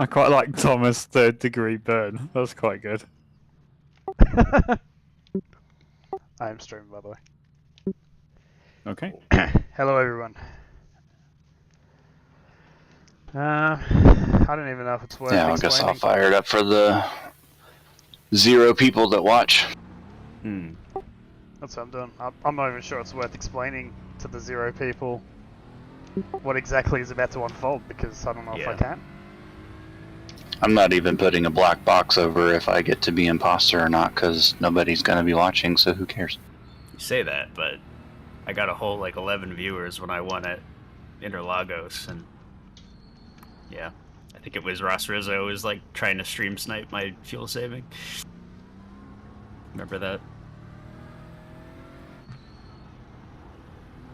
I quite like Thomas' third-degree burn. That's quite good. I am streaming, by the way. Okay. Hello, everyone. I don't even know if it's worth Yeah, I guess I'll fire it up for the 0 people that watch. That's what I'm doing. I'm not even sure it's worth explaining to the 0 people what exactly is about to unfold, because I don't know if I can. I'm not even putting a black box over if I get to be imposter or not, because nobody's going to be watching, so who cares? You say that, but I got a whole, 11 viewers when I won at Interlagos, and yeah. I think it was Ross Rizzo was, trying to stream snipe my fuel saving. Remember that?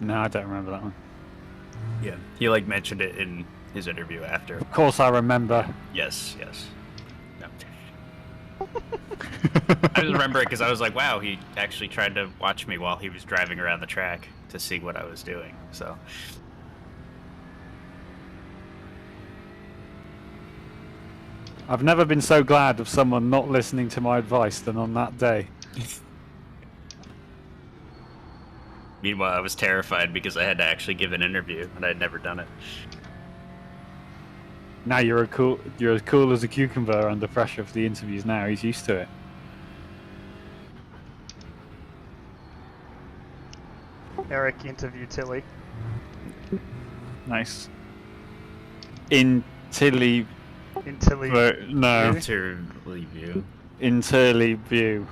No, I don't remember that one. Yeah. He, mentioned it in his interview after. Of course I remember. Yes. No. I just remember it because I was like, wow, he actually tried to watch me while he was driving around the track to see what I was doing, so... I've never been so glad of someone not listening to my advice than on that day. Meanwhile, I was terrified because I had to actually give an interview, and I'd never done it. Now you're as cool as a cucumber under pressure for the interviews now. He's used to it. Eric interviewed Tilly. Nice. In Tilly... Interly no. Interview. Interly view.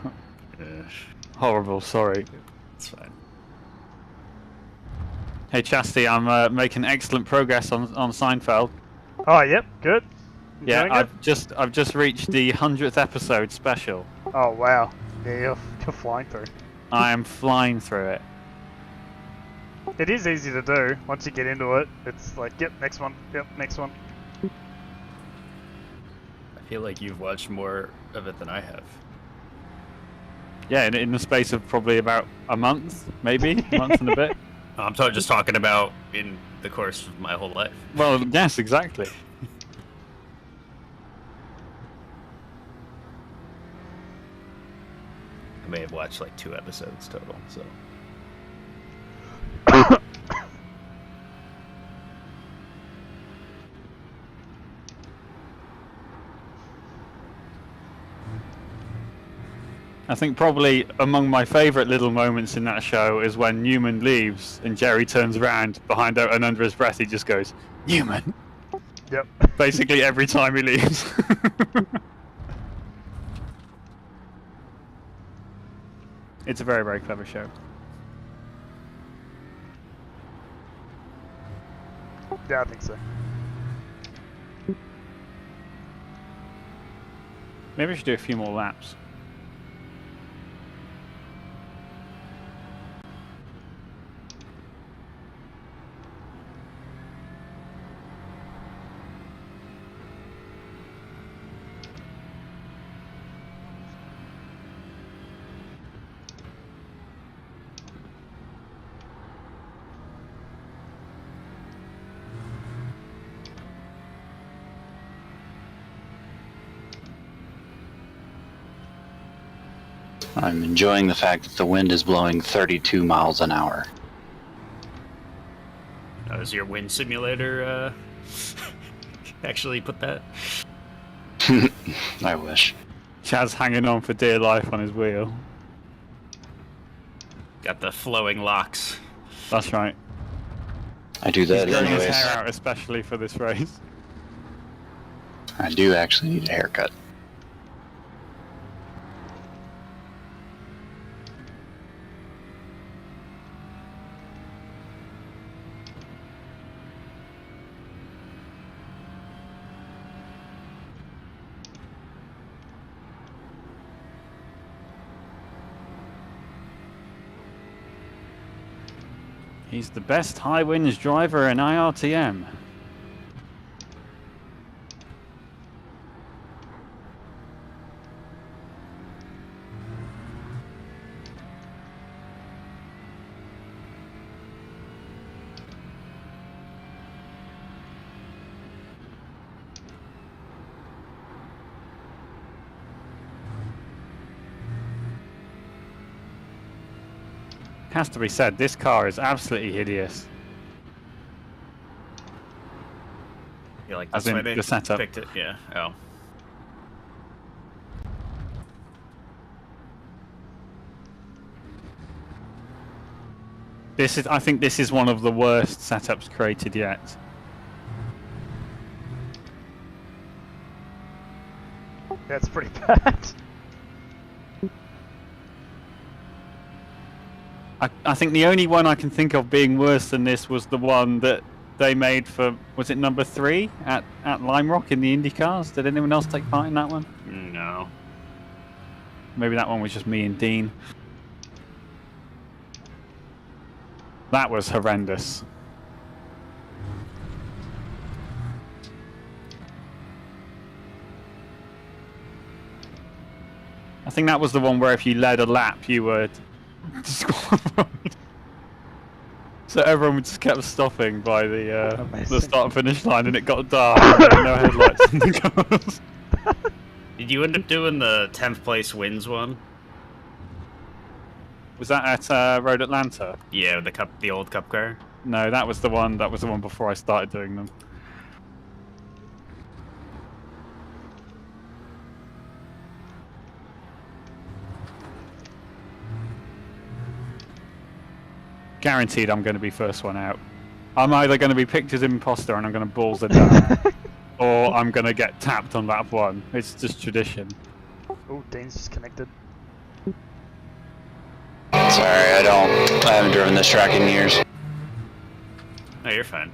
Horrible, sorry. It's fine. Hey Chastity, I'm making excellent progress on Seinfeld. Oh, yep, good. Yeah, I've just reached the 100th episode special. Oh wow, yeah, you're flying through. I am flying through it. It is easy to do once you get into it. It's like, yep, next one, yep, next one. I feel like you've watched more of it than I have. Yeah, in the space of probably about a month, maybe a month and a bit. I'm just talking about in the course of my whole life. Well, yes, exactly. I may have watched 2 episodes total, so... I think probably among my favourite little moments in that show is when Newman leaves and Jerry turns around behind her and under his breath he just goes, "Newman!" Yep. Basically every time he leaves. It's a very, very clever show. Yeah, I think so. Maybe I should do a few more laps. I'm enjoying the fact that the wind is blowing 32 miles an hour. Does your wind simulator actually put that? I wish. Chad's hanging on for dear life on his wheel. Got the flowing locks. That's right. I do that He's growing his anyways. hair out especially for this race. I do actually need a haircut. He's the best high winds driver in iRTM. Has to be said, this car is absolutely hideous. You like As that's in why they the setup. picked it? Yeah. Oh. I think this is one of the worst setups created yet. That's pretty bad. I think the only one I can think of being worse than this was the one that they made for, was it number 3 at Lime Rock in the Indy cars? Did anyone else take part in that one? No. Maybe that one was just me and Dean. That was horrendous. I think that was the one where if you led a lap, you were disqualified. So everyone just kept stopping by the start and finish line, and it got dark and there were no headlights in the cars. Did you end up doing the 10th place wins one? Was that at Road Atlanta? Yeah, the old cup car. No, that was the one. That was the one before I started doing them. Guaranteed, I'm going to be first one out. I'm either going to be picked as imposter and I'm going to balls it down, or I'm going to get tapped on lap 1. It's just tradition. Oh, Dane's just connected. Sorry, I haven't driven this track in years. No, you're fine.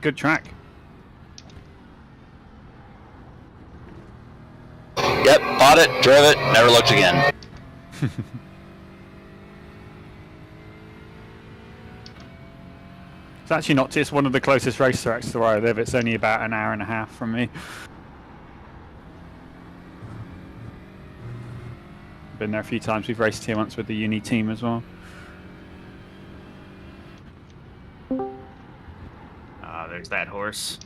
Good track. Yep, bought it, drove it, never looked again. It's actually not. It's one of the closest race tracks to where I live. It's only about an hour and a half from me. Been there a few times. We've raced here once with the uni team as well. Ah, there's that horse.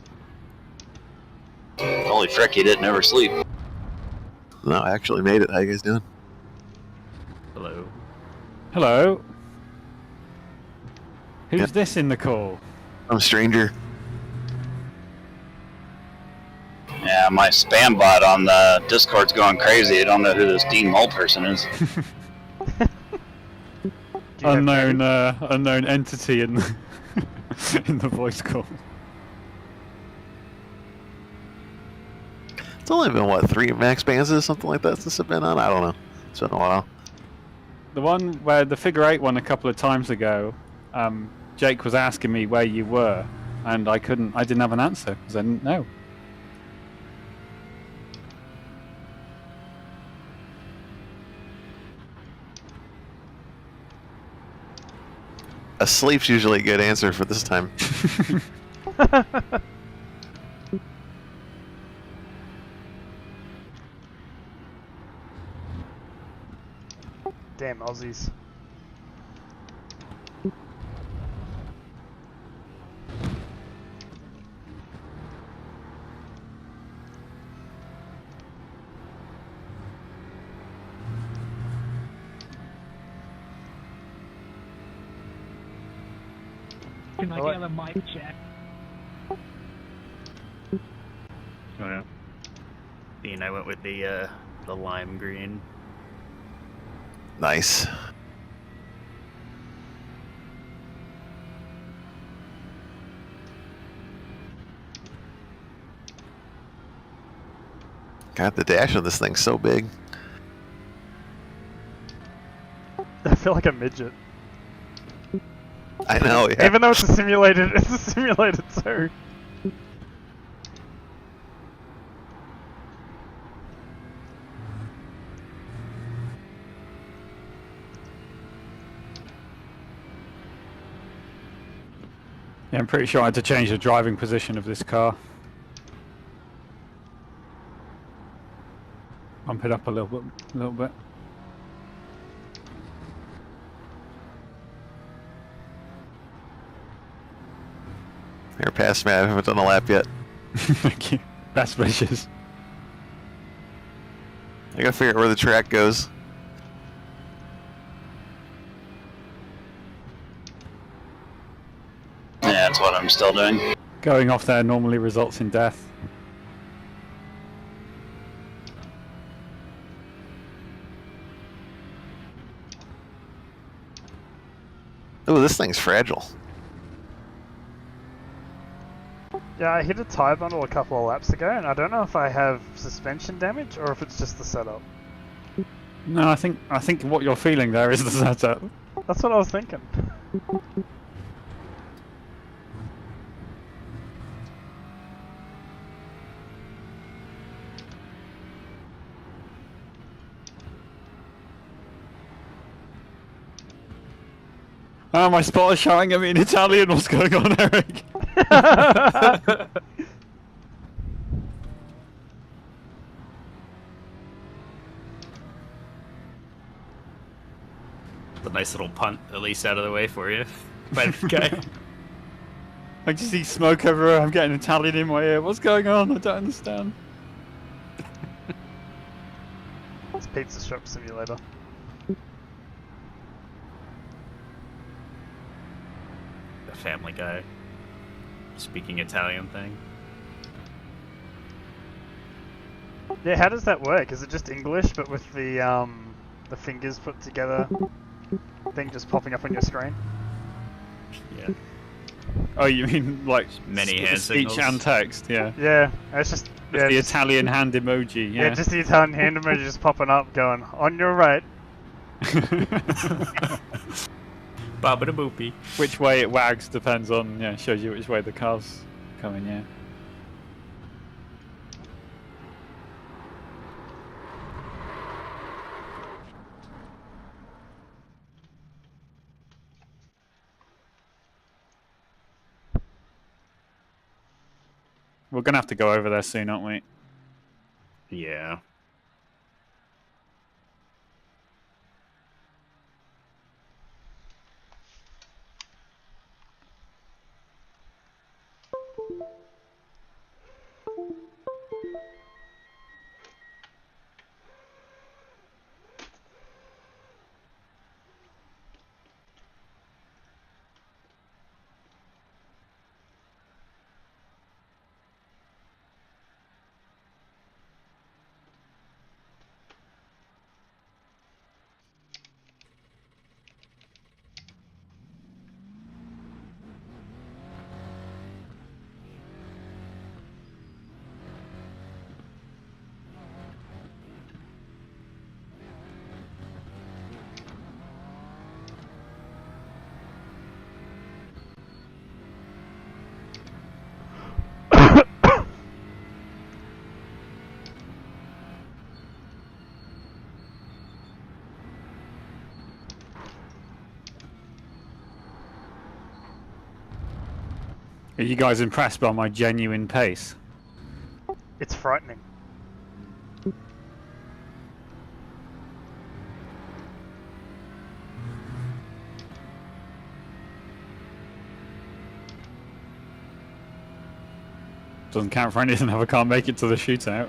Holy frick, he didn't ever sleep. No, I actually made it. How you guys doing? Hello. Hello. Who's Yeah. this in the call? I'm a stranger. Yeah, my spam bot on the Discord's going crazy. I don't know who this Dean Mull person is. Do you have Unknown, Dane? unknown entity in the in the voice call. It's only been, what, 3 Maxx Bantzes, something like that since I've been on? I don't know. It's been a while. The one where the figure 8 one a couple of times ago, Jake was asking me where you were, and I didn't have an answer because I didn't know. Asleep's usually a good answer for this time. Damn Aussies. Can I What? get a mic check? Oh yeah. Dean, I went with the lime green. Nice. God, the dash on this thing's so big. I feel like a midget. I know, yeah. Even though it's a simulated too. Yeah, I'm pretty sure I had to change the driving position of this car. Bump it up a little bit. You're past me. I haven't done a lap yet. Thank you. Best wishes. I gotta figure out where the track goes. That's what I'm still doing. Going off there normally results in death. Oh, this thing's fragile. Yeah, I hit a tire bundle a couple of laps ago, and I don't know if I have suspension damage or if it's just the setup. No, I think what you're feeling there is the setup. That's what I was thinking. Oh, my spotter's shouting at me in Italian. What's going on, Eric? The nice little punt, at least out of the way for you. By the guy. I just see smoke everywhere. I'm getting Italian in my ear. What's going on? I don't understand. It's Pizza Shop Simulator. The Family Guy speaking Italian thing. Yeah, how does that work? Is it just English, but with the fingers put together thing just popping up on your screen? Yeah. Oh, you mean like Many hand speech signals. and text? Yeah. Yeah, it's just Just the Italian hand emoji. yeah, Yeah. just the Italian hand emoji just popping up, going on your right. Baba da boopy. Which way it wags depends on, yeah, shows you which way the car's coming, yeah. We're gonna have to go over there soon, aren't we? Yeah. Are you guys impressed by my genuine pace? It's frightening. Doesn't count for anything if I can't make it to the shootout.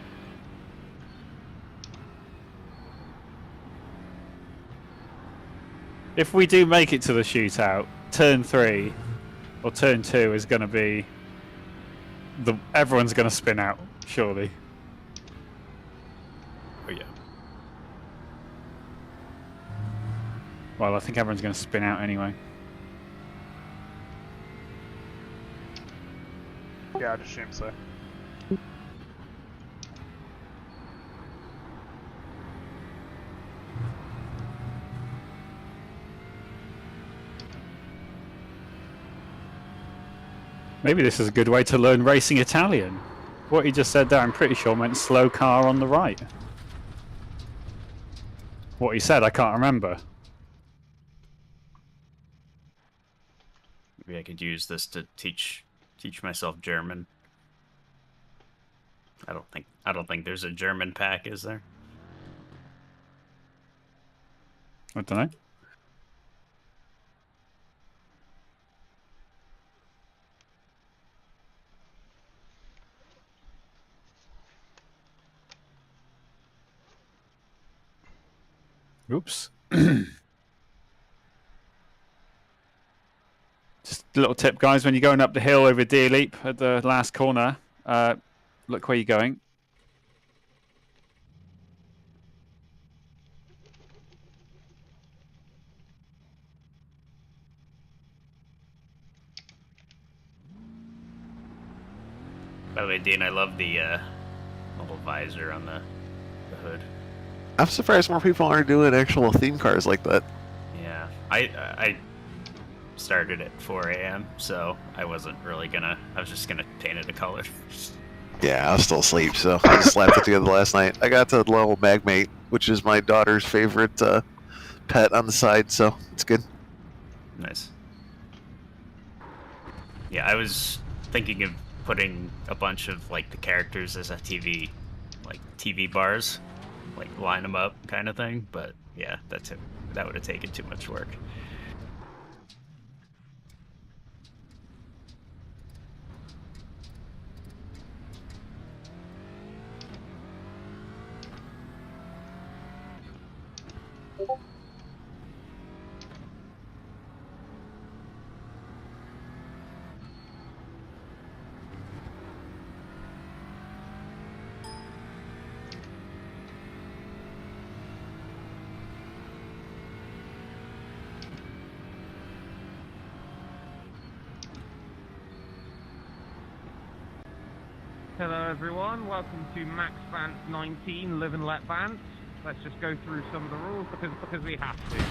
If we do make it to the shootout, turn 3 or turn 2 is going to be everyone's going to spin out, surely. Oh yeah. Well, I think everyone's going to spin out anyway. Yeah, I'd assume so. Maybe this is a good way to learn racing Italian. What he just said there, I'm pretty sure meant slow car on the right. What he said, I can't remember. Maybe I could use this to teach myself German. I don't think there's a German pack, is there? I don't know. Oops. Just Little tip, guys, when you're going up the hill over Deer Leap at the last corner, look where you're going. By the way, Dean, I love the little visor on the hood. I'm surprised more people aren't doing actual theme cars like that. Yeah, I started at 4 a.m., so I wasn't really gonna. I was just gonna paint it a color. Yeah, I was still asleep, so I just slapped it together last night. I got to the level Magmate, which is my daughter's favorite pet on the side, so it's good. Nice. Yeah, I was thinking of putting a bunch of like the characters as a TV bars, like line them up kind of thing. But yeah, that would have taken too much work. Hello everyone, welcome to Maxx Bantz 19, Live and Let Bantz. Let's just go through some of the rules because we have to.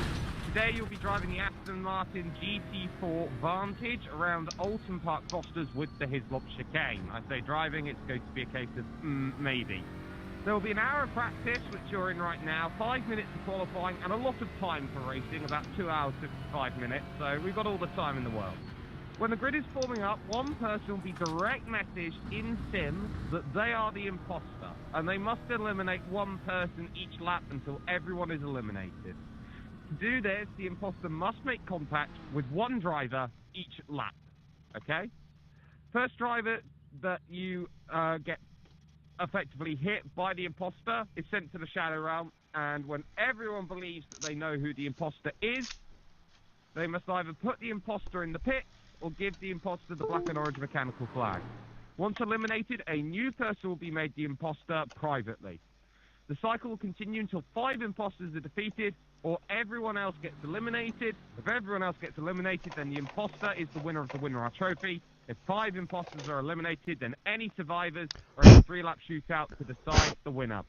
Today you'll be driving the Aston Martin GT4 Vantage around Alton Park Fosters with the Hislop chicane. I say driving, it's going to be a case of maybe. There will be an hour of practice, which you're in right now, 5 minutes of qualifying, and a lot of time for racing, about 2 hours 55 minutes, so we've got all the time in the world. When the grid is forming up, one person will be direct messaged in sim that they are the imposter, and they must eliminate one person each lap until everyone is eliminated. To do this, the imposter must make contact with one driver each lap, okay? First driver that you get effectively hit by the imposter is sent to the Shadow Realm, and when everyone believes that they know who the imposter is, they must either put the imposter in the pits or give the imposter the black and orange mechanical flag. Once eliminated, a new person will be made the imposter privately. The cycle will continue until 5 imposters are defeated or everyone else gets eliminated. If everyone else gets eliminated, then the imposter is the winner of the Winner Our Trophy. If 5 imposters are eliminated, then any survivors are in a 3-lap shootout to decide the winner.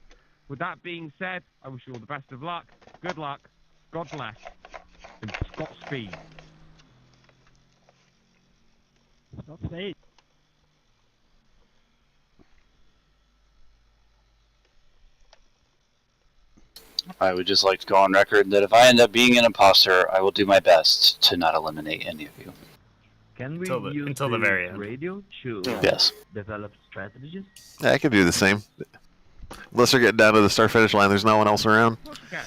With that being said, I wish you all the best of luck, good luck, God bless, and Godspeed. Godspeed. I would just like to go on record that if I end up being an imposter, I will do my best to not eliminate any of you. Can we use until the very end. radio to Yes. develop strategies? Yeah, I could do the same. Unless they're getting down to the start finish line, there's no one else around. Okay.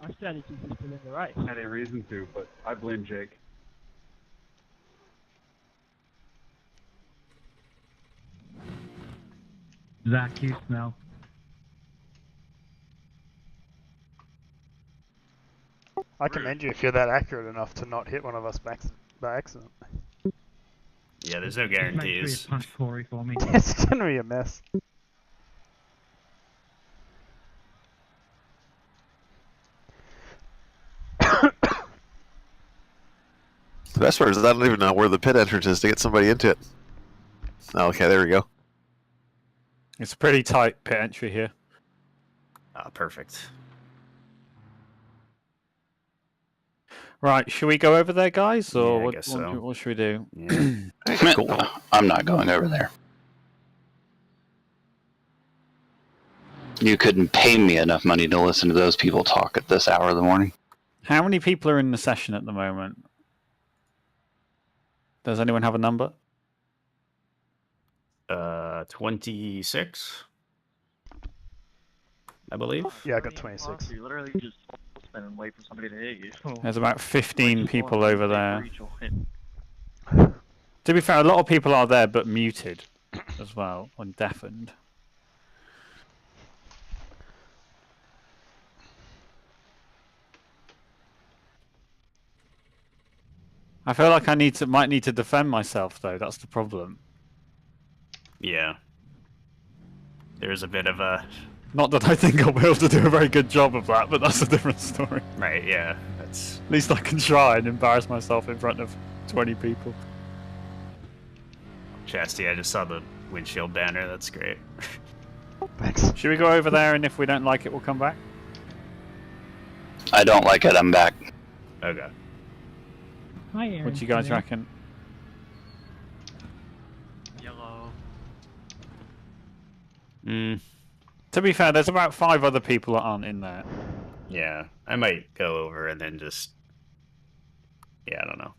My strategy is still in the right. I had a reason to, but I blame Jake. Zach, you smell. I commend you if you're that accurate enough to not hit one of us by accident. Yeah, there's no Make sure you guarantees. punch Corey for me. It's gonna be a mess. The best part is I don't even know where the pit entrance is to get somebody into it. Oh, okay, there we go. It's a pretty tight pit entry here. Ah, perfect. Right, should we go over there, guys, or Yeah, I what, guess so. what should we do? Yeah. Cool. I'm not going over there. You couldn't pay me enough money to listen to those people talk at this hour of the morning. How many people are in the session at the moment? Does anyone have a number? 26, I believe. Yeah, I got 26. You literally just spend and wait for somebody to hit you. There's about 15 people over there. To be fair, a lot of people are there, but muted as well, and deafened. I feel like I might need to defend myself though. That's the problem. Yeah. There's a bit of a... Not that I think I'll be able to do a very good job of that, but that's a different story. Right, yeah. That's... At least I can try and embarrass myself in front of 20 people. Chastity, I just saw the windshield banner. That's great. Thanks. Should we go over there, and if we don't like it, we'll come back? I don't like it, I'm back. Okay. Hi, Aaron. What do you guys reckon? Yellow. To be fair, there's about 5 other people that aren't in there. Yeah, I might go over and then just... Yeah, I don't know.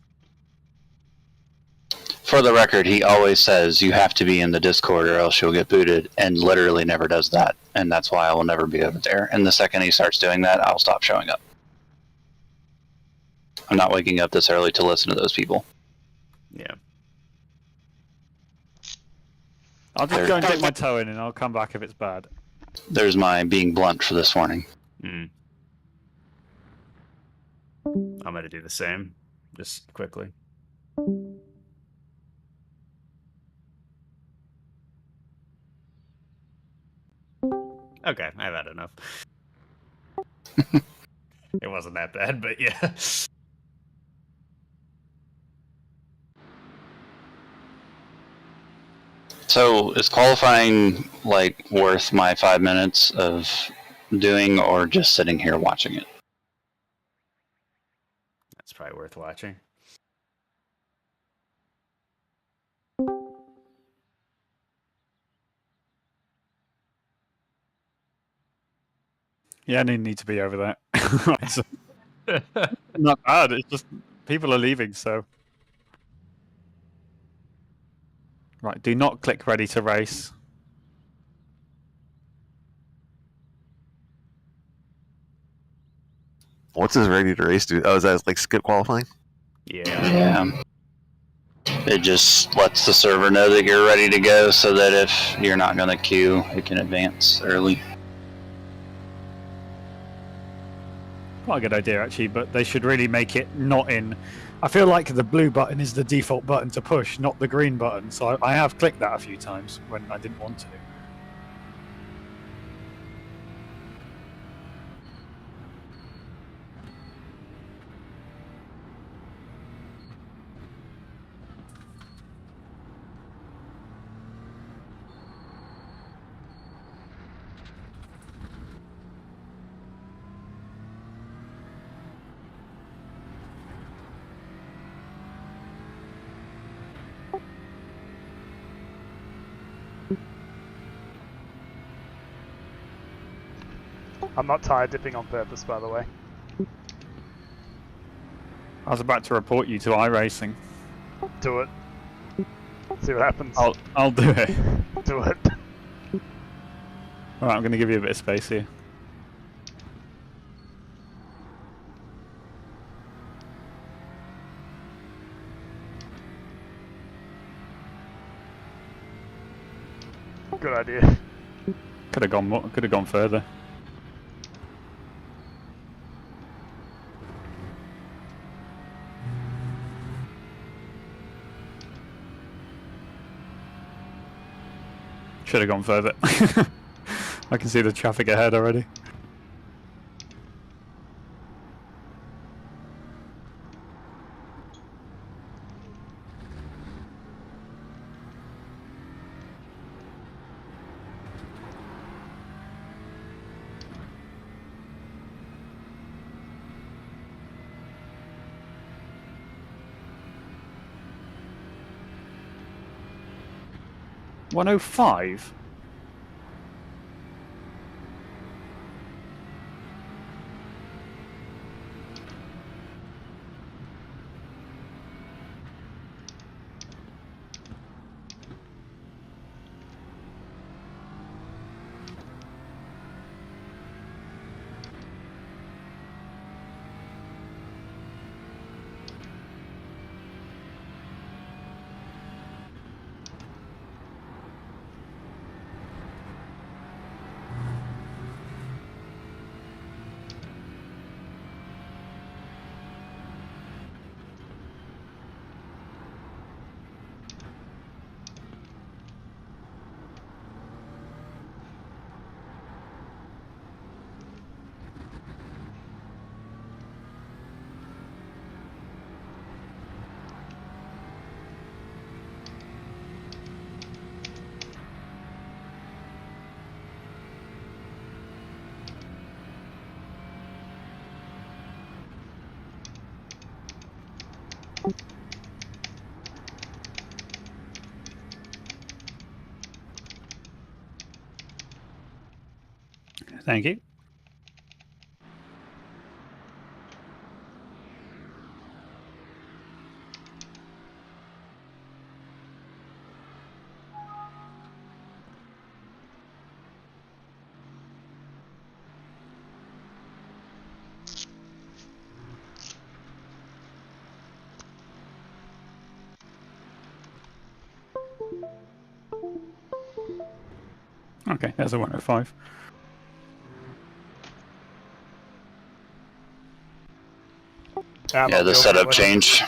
For the record, he always says you have to be in the Discord or else you'll get booted, and literally never does that. And that's why I will never be over there. And the second he starts doing that, I'll stop showing up. I'm not waking up this early to listen to those people. Yeah. I'll just go and dip my toe in, and I'll come back if it's bad. There's my being blunt for this morning. I'm gonna do the same, just quickly. Okay, I've had enough. It wasn't that bad, but yeah. So is qualifying like worth my 5 minutes of doing, or just sitting here watching it? That's probably worth watching. Yeah, I didn't need to be over there. It's not bad, it's just people are leaving, so... Right, do not click ready to race. What's his ready to race do? Oh, is that like skip qualifying? Yeah. Yeah. It just lets the server know that you're ready to go so that if you're not going to queue, it can advance early. Quite a good idea, actually, but they should really make it not in... I feel like the blue button is the default button to push, not the green button, so I have clicked that a few times when I didn't want to. I'm not tire dipping on purpose, by the way. I was about to report you to iRacing. Do it. See what happens. I'll do it. Do it. Alright, I'm going to give you a bit of space here. Good idea. Could have gone more, could have gone further. Should have gone further. I can see the traffic ahead already. $105? Thank you. Okay, there's a 105. Yeah, the setup changed.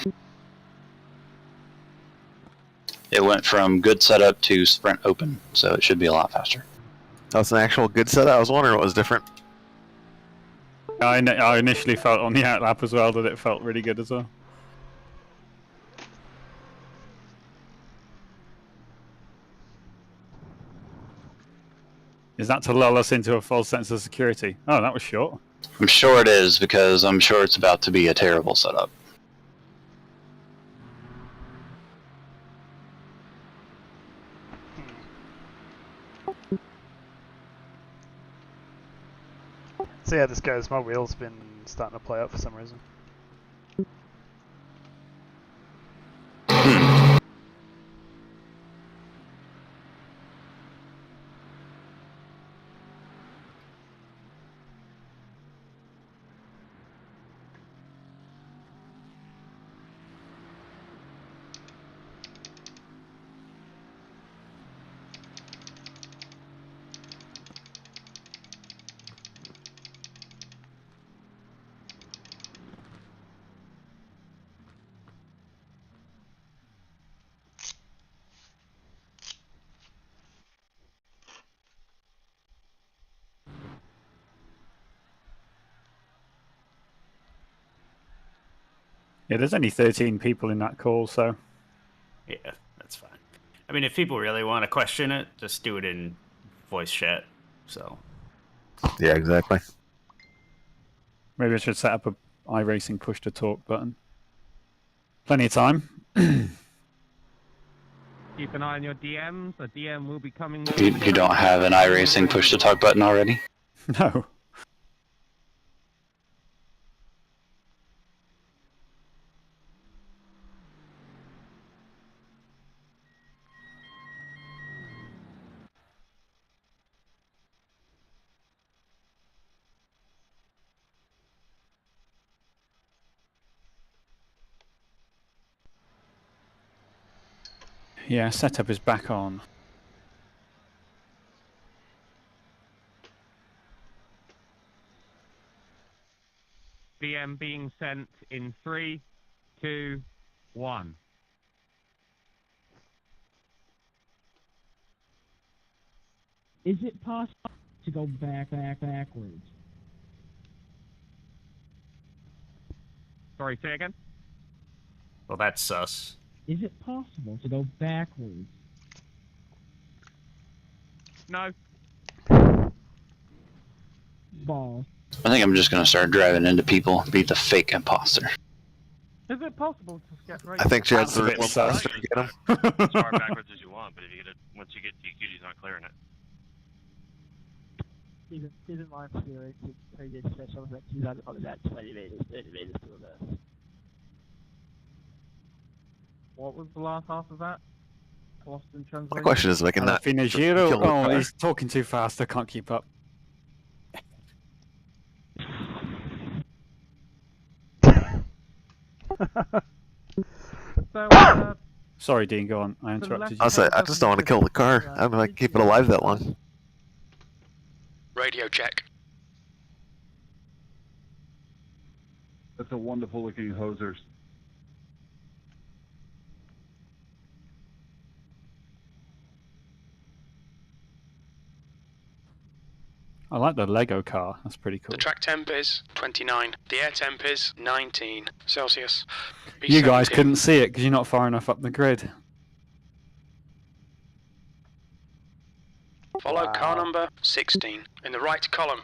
It went from good setup to sprint open, so it should be a lot faster. That's an actual good setup. I was wondering what was different. I initially felt on the outlap as well that it felt really good as well. Is that to lull us into a false sense of security? Oh, that was short. I'm sure it is, because I'm sure it's about to be a terrible setup. See how this goes. My wheel's been starting to play up for some reason. Yeah, there's only 13 people in that call, so... Yeah, that's fine. I mean, if people really want to question it, just do it in voice chat, so... Yeah, exactly. Maybe I should set up a iRacing push-to-talk button. Plenty of time. Keep an eye on your DMs. A DM will be coming. You don't have an iRacing push-to-talk button already? No. Yeah, setup is back on. DM being sent in 3, 2, 1. Is it possible to go backwards? Sorry, say again? Well, that's sus. Is it possible to go backwards? No. Balls. I think I'm just going to start driving into people, beat the fake imposter. Is it possible to get right? I think Chad's the That's a bit one sus. faster to get him. As far backwards as you want, but if you get it, once you get DQ'd, he's not clearing it. Isn't my experience with previous special elections on about 20 meters, 30 meters to reverse? What was the last half of that? Lost in My translation. question is, if I can not Fina kill Giro. the Oh, car. he's talking too fast. I can't keep up. So, Sorry, Dean. Go on. I interrupted you. I'll say, I just don't want to kill the car. I don't know if I can keep it alive that long. Radio check. That's a wonderful looking hosers. I like the Lego car. That's pretty cool. The track temp is 29. The air temp is 19 Celsius. You guys B17. couldn't see it because you're not far enough up the grid. Follow car number 16 in the right column.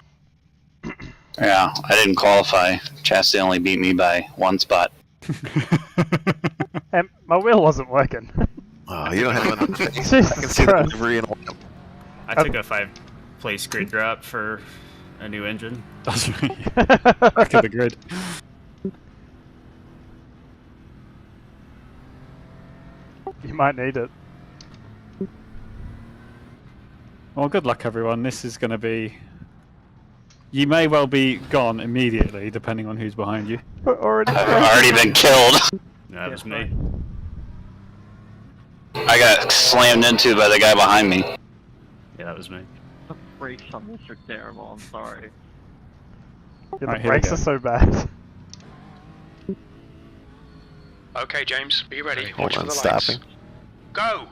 Yeah, I didn't qualify. Chastity only beat me by 1 spot. My wheel wasn't working. Oh, you don't have one on the face. Jesus I can see the Christ. delivery in a lap. I took a 5-place grid drop for a new engine. That's right. Back at the grid. You might need it. Well, good luck, everyone. This is going to be... You may well be gone immediately, depending on who's behind you. We're already I've already been killed. No, that was me. I got slammed into by the guy behind me. Yeah, that was me. The brakes on this are terrible, I'm sorry. Yeah, the Right, here we brakes go. are so bad. Okay, James, are you ready? Hold Watch for on, the lights. stopping. Go!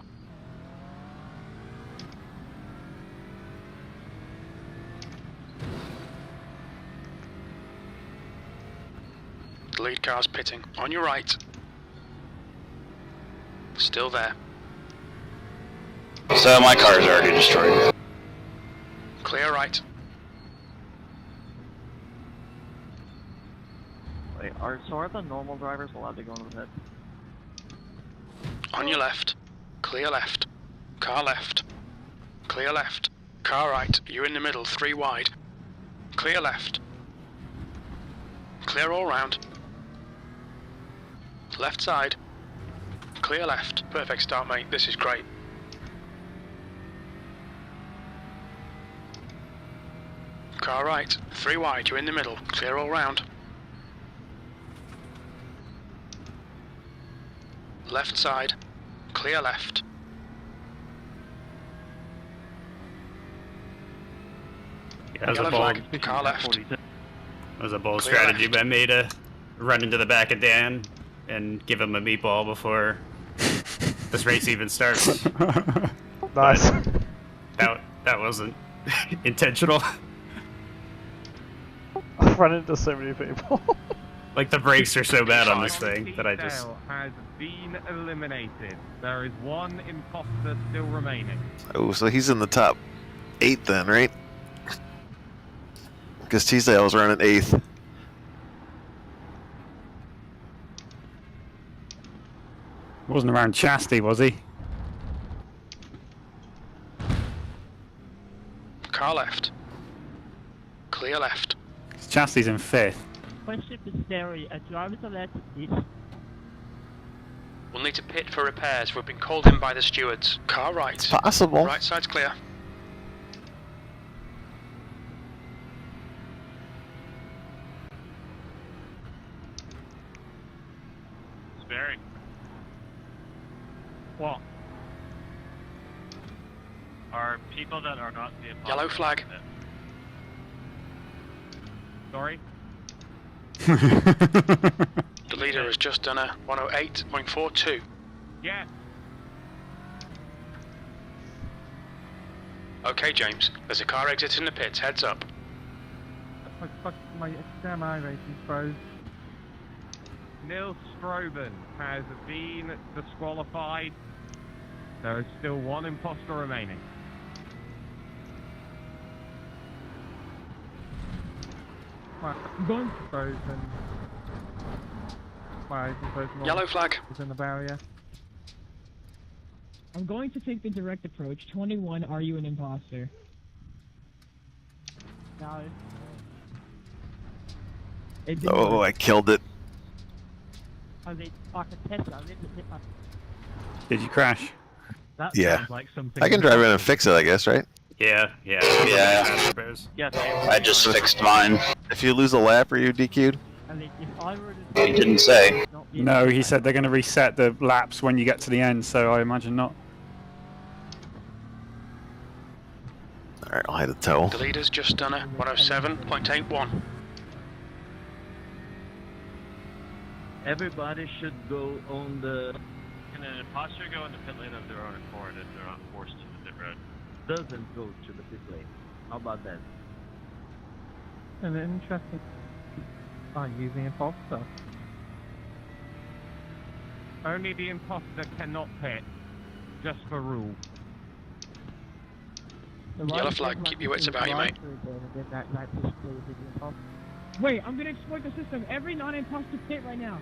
The lead car's pitting. On your right. Still there. So my car's already destroyed. Clear right. Wait, are the normal drivers allowed to go into the pit? On your left. Clear left. Car left. Clear left. Car right. You in the middle. 3 wide. Clear left. Clear all round. Left side. Clear left. Perfect start, mate. This is great. Car right. 3 wide. You're in the middle. Clear all round. Left side. Clear left. Yeah, that was a Yellow bold, flag. Car left. that was a bold Clear strategy left. by me to run into the back of Dan and give him a meatball before this race even starts. Nice. That wasn't intentional. I've run into so many people. Like, the brakes are so bad on this thing that I just... Dale has been eliminated. There is one imposter still remaining. Oh, so he's in the top 8 then, right? Because Teasdale's running 8th. Wasn't around Chastity, was he? Car left. Clear left. Chastity's in 5th. Question for Sterry, a driver's allowed to pit? We'll need to pit for repairs. We've been called in by the stewards. Car right. It's possible. Right side's clear. Sperry. What? Are people that are not the imposters? Yellow flag. Sorry? The leader has just done a 108.42. Yeah. Okay, James. There's a car exiting the pits. Heads up. My damn iRacing froze. Neil Stroben has been disqualified. There is still one imposter remaining. Right, I'm going frozen. My frozen. Yellow flag. Is in the barrier. I'm going to take the direct approach. 21, are you an imposter? No. It didn't Oh, work. I killed it. Oh, they fucking Tesla. I didn't hit my... Did you crash? That Yeah. sounds like something. I can drive in and fix it, I guess, right? Yeah. Yeah. Yeah, I just fixed mine. If you lose a lap, are you DQ'd? I mean, if I were to... He didn't say. Not be- No, he said they're going to reset the laps when you get to the end, so I imagine not. Alright, I'll hit a toe. The leader's just done a 107.81. everybody should go on the... Can an imposter go in the pit lane of their own accord if they're not forced to the pit road? doesn't go to the pit lane. How about that? An interesting. Using imposter. Only the imposter cannot pit. Just for rule. Yellow flag, keep your wits about you, mate. Wait, I'm gonna exploit the system. Every non-imposter pit right now.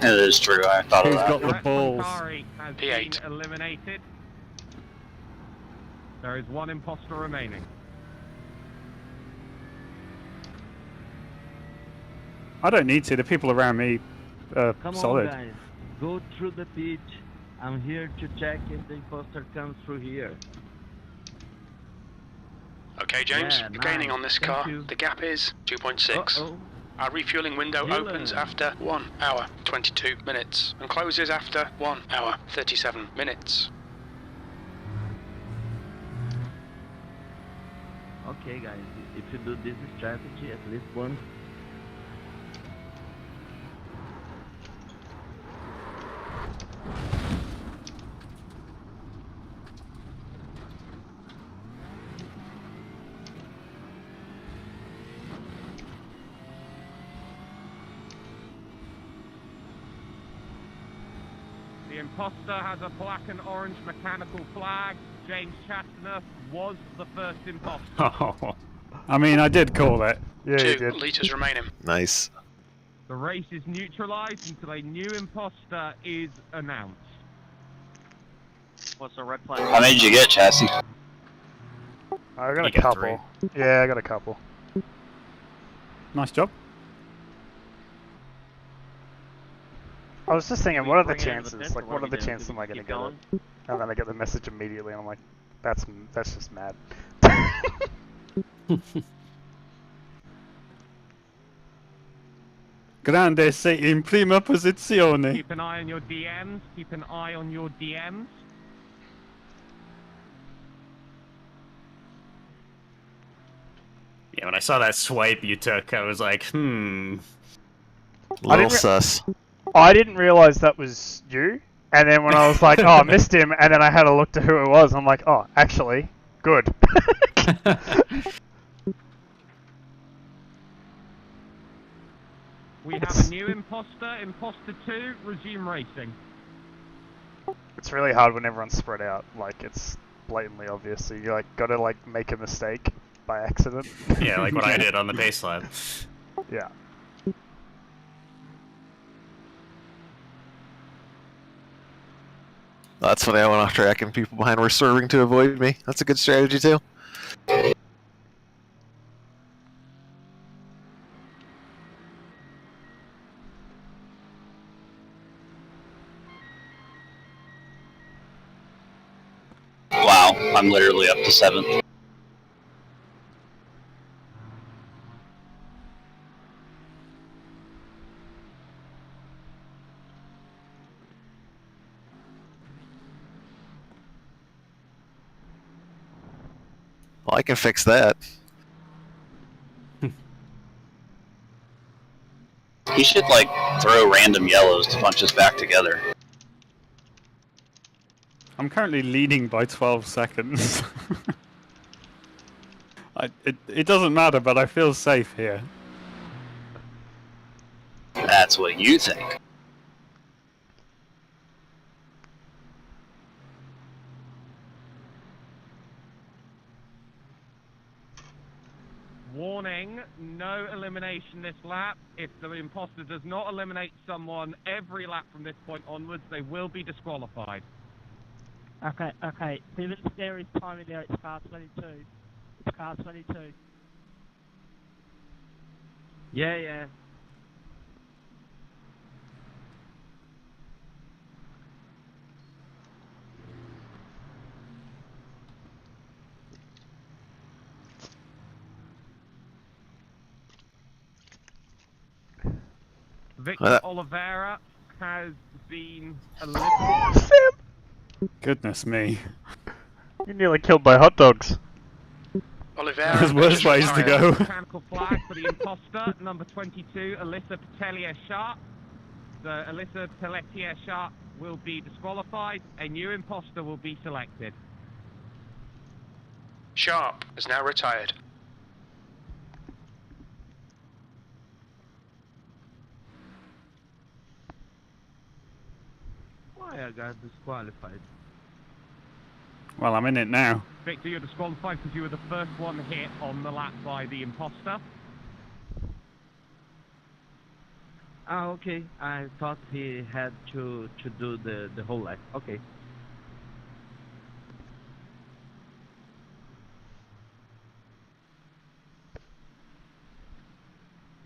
It is true. I thought of Who's that. got the balls? Kari has P8. been eliminated. There is one imposter remaining. I don't need to. The people around me are Come solid. on, guys. Go through the pitch. I'm here to check if the imposter comes through here. Okay, James, Yeah, you're gaining nice. on this Thank car. you. The gap is 2.6. Uh-oh. Our refueling window Dylan. opens after 1 hour 22 minutes and closes after 1 hour 37 minutes. Okay, guys. If you do this strategy, at least one. The imposter has a black and orange mechanical flag. James Chastener was the first imposter. Oh, I mean, I did call it. Yeah, you 2 did. litres remaining. Nice. The race is neutralized until a new imposter is announced. What's the red flag? How many did you get, Chassis? I got You a got couple. Yeah, I got a couple. Nice job. I was just thinking, We what are the bring it in the chances? fifth, Like, or what what are the we do? chances am I gonna Keep get going? it? And then I get the message immediately, and I'm like, that's just mad. Grande sei in prima posizione. Keep an eye on your DMs. Keep an eye on your DMs. Yeah, when I saw that swipe you took, I was like, Little sus. I didn't realize that was you. And then when I was like, oh, I missed him, and then I had a look to who it was, I'm like, oh, actually, good. We have a new imposter. Imposter 2, resume racing. It's really hard when everyone's spread out. Like, it's blatantly obvious. So you, like, gotta, like, make a mistake by accident. yeah, like what I did on the base lap. Yeah. That's when I went off track and people behind were swerving to avoid me. That's a good strategy too. Wow, I'm literally up to 7th. Well, I can fix that. He should, like, throw random yellows to punch us back together. I'm currently leading by 12 seconds. It doesn't matter, but I feel safe here. That's what you think. Warning, no elimination this lap. If the imposter does not eliminate someone every lap from this point onwards, they will be disqualified. Okay, okay. Steven, there is time in there. It's car 22. It's car 22. Yeah, yeah. Victor Oliveira has been eliminated. Goodness me. You're nearly killed by hot dogs. Oliveira. There's worse ways to go. Mechanical flag for the imposter, number 22, Alyssa Pelletier-Sharp. So Alyssa Pelletier-Sharp will be disqualified. A new imposter will be selected. Sharp is now retired. Why I got disqualified? Well, I'm in it now. Victor, you're disqualified because you were the first one hit on the lap by the imposter. Okay. I thought he had to do the whole lap. Okay.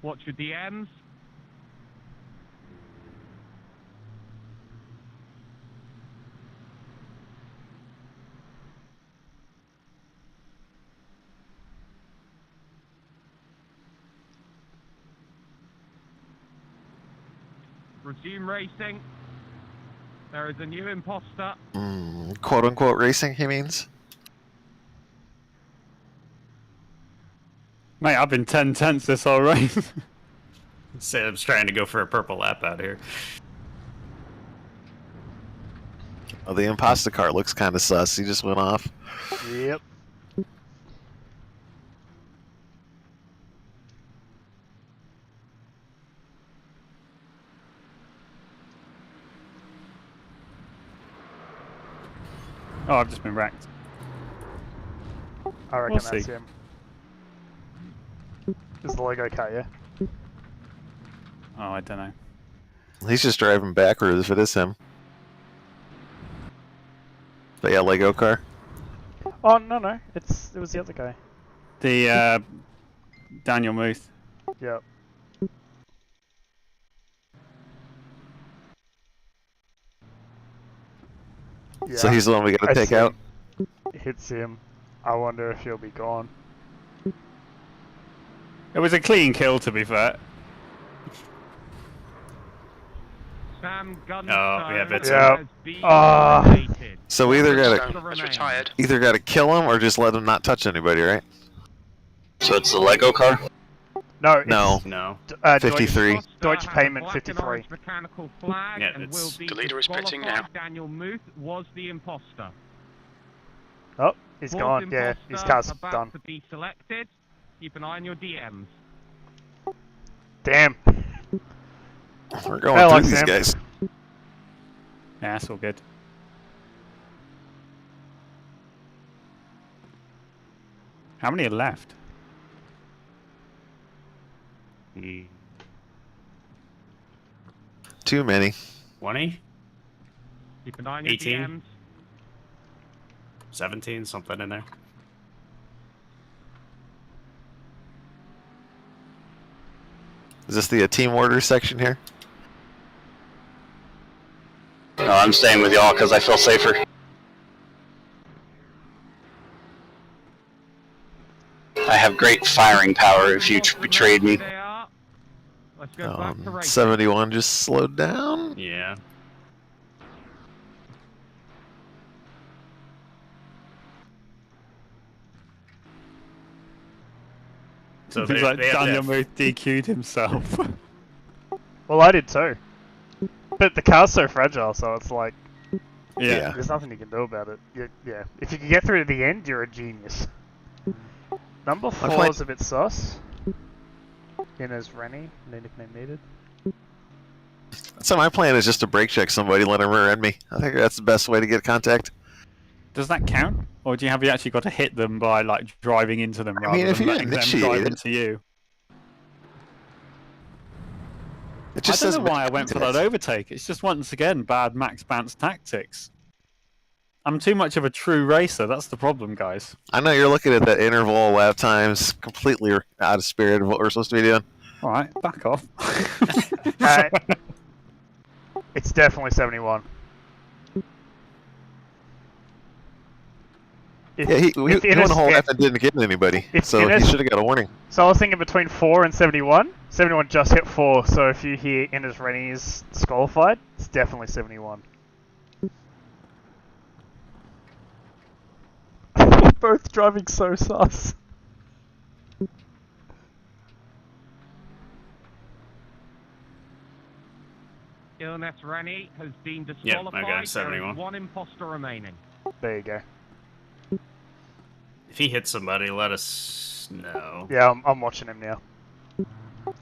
Watch your DMs. Resume racing. There is a new imposter. Quote unquote racing, he means? Mate, I've been 10/10 this whole race. Sam's trying to go for a purple lap out here. Oh, the imposter car looks kind of sus. He just went off. Yep. Oh, I've just been wrecked. I reckon We'll that's see. him. Is the Lego car, yeah? Oh, I don't know. He's just driving backwards if it is him. But yeah, Lego car. Oh, no. It was the other guy. The Daniel Muth. Yep. Yeah, So he's the one we gotta take out? Hits him. I wonder if he'll be gone. It was a clean kill, to be fair. Sam Gunstone yeah, that's has been eliminated. So we either Has retired. gotta kill him or just let him not touch anybody, right? So it's the Lego car? No, it's, No. 53. Deutsche Payment Black and 53. orange mechanical flag Yeah, and it's- will be The leader is pitting disqualified. now. Daniel Muth was the imposter. Oh, he's Fourth gone. Yeah, imposter his car's about done. to be selected. Keep an eye on your DMs. Damn. We're going Hey, through like these Sam. guys. Yeah, that's all good. How many are left? Too many. 20? Keep an eye on your 18? DMs. 17, something in there. Is this the team order section here? No, I'm staying with y'all because I feel safer. I have great firing power if you betrayed me. They are. Let's go back to racing. 71 just slowed down. Yeah. So Things they, like they have Daniel that- Muth DQ'd himself. Well, I did too. But the car's so fragile, so it's like, Yeah. there's nothing you can do about it. Yeah. If you can get through to the end, you're a genius. Number 4 is a bit sus. In as Rennie, no nickname needed. So my plan is just to brake check somebody, let them rear end me. I think that's the best way to get contact. Does that count? Or do you have you actually got to hit them by like driving into them rather mean, if than you letting them initiate drive it- into you? It just I says don't know why I went for that contact. overtake. It's just once again bad Max Bantz tactics. I'm too much of a true racer. That's the problem, guys. I know you're looking at that interval lap times, completely out of spirit of what we're supposed to be doing. All right, back off. It's definitely 71. Yeah, he went a whole lap and didn't get anybody, so he should have got a warning. So I was thinking between 4 and 71. 71 just hit 4, so if you hear Innes Rennie is disqualified, it's definitely 71. Both driving so sus. Illness Rennie has been Yep, I disqualified. got There is 71. one imposter remaining. There you go. If he hits somebody, let us know. Yeah, I'm watching him now.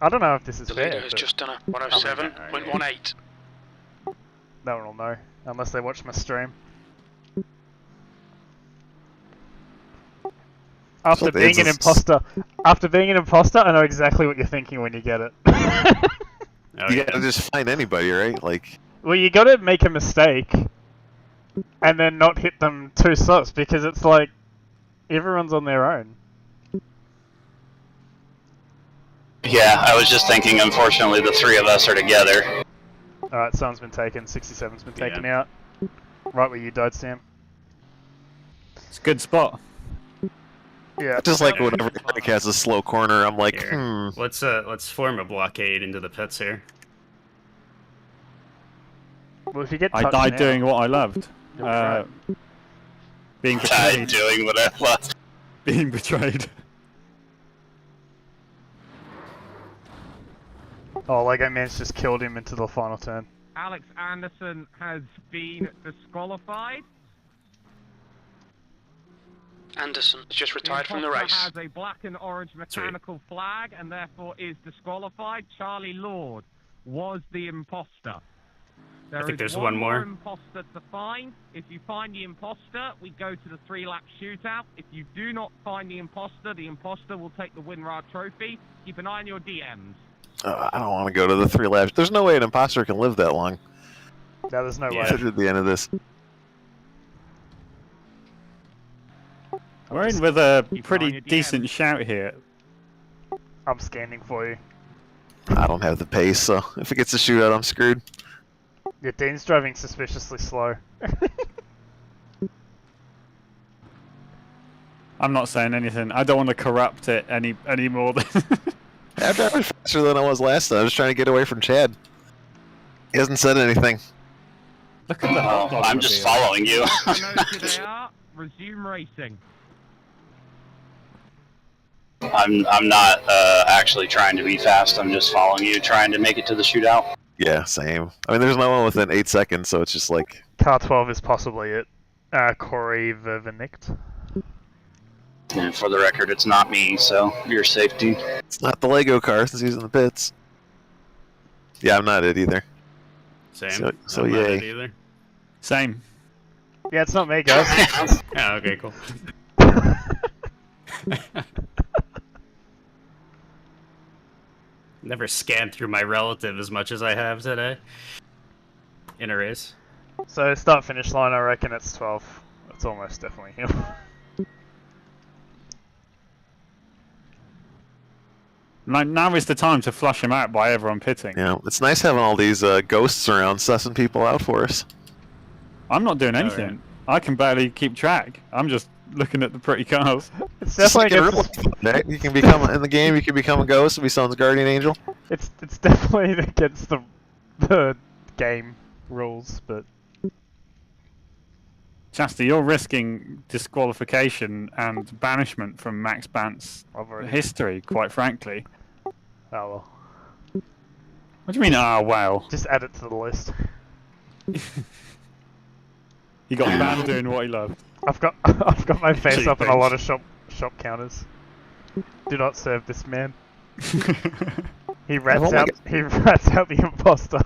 I don't know if this is The fair. leader has but just done a 107.18. no one will know unless they watch my stream. After being an imposter, I know exactly what you're thinking when you get it. Oh, You yeah. gotta just find anybody, right? Like, Well, you gotta make a mistake and then not hit them too sus because it's like everyone's on their own. Yeah, I was just thinking, unfortunately, the three of us are together. Alright, someone's been taken, 67's been taken out. Right where you died, Sam. It's a good spot. Yeah. I just like whenever Rick has a slow corner, I'm like, Here. Let's form a blockade into the pits here. Well, if you get I touched died now, doing what I loved. right. Being I'm betrayed. doing what I love. Being betrayed. Oh, Lego Man's just killed him into the final turn. Alex Anderson has been disqualified. Anderson has just retired from the imposter race. has a black and orange mechanical flag and therefore is disqualified. Charlie Lord was the imposter. I think there's one more. Imposter to find. If you find the imposter, we go to the 3-lap shootout. If you do not find the imposter will take the WinRAR trophy. Keep an eye on your DMs. I don't want to go to the 3 laps. There's no way an imposter can live that long. No, there's no way. At the end of this. We're in with a pretty decent shout here. I'm scanning for you. I don't have the pace, so if it gets a shootout, I'm screwed. Yeah, Dean's driving suspiciously slow. I'm not saying anything. I don't want to corrupt it any more than... I'm driving faster than I was last time. I was trying to get away from Chad. He hasn't said anything. Look at the hot dog I'm just following you. Resume racing. I'm not actually trying to be fast. I'm just following you, trying to make it to the shootout. Yeah, same. I mean, there's no one within 8 seconds, so it's just like... Car 12 is possibly it. Corey Vervenicht. And for the record, it's not me, so your safety. It's not the Lego car since he's in the pits. Yeah, I'm not it either. Same. So I'm not yay. it either. Same. Yeah, it's not me, guys. Oh, okay, cool. Never scanned through my relative as much as I have today. In a race. So start finish line, I reckon it's 12. It's almost definitely him. Now is the time to flush him out by everyone pitting. Yeah, it's nice having all these ghosts around sussing people out for us. I'm not doing anything. I can barely keep track. I'm just looking at the pretty cars. It's definitely right? You can become in the game. You can become a ghost and be someone's guardian angel. It's definitely against the game rules, but Chastity, you're risking disqualification and banishment from Max Bantz history, quite frankly. Oh well. What do you mean, ah, wow? Just add it to the list. He got banned doing what he loved. I've got my face up in a lot of shop counters. Do not serve this man. He rats out the imposter.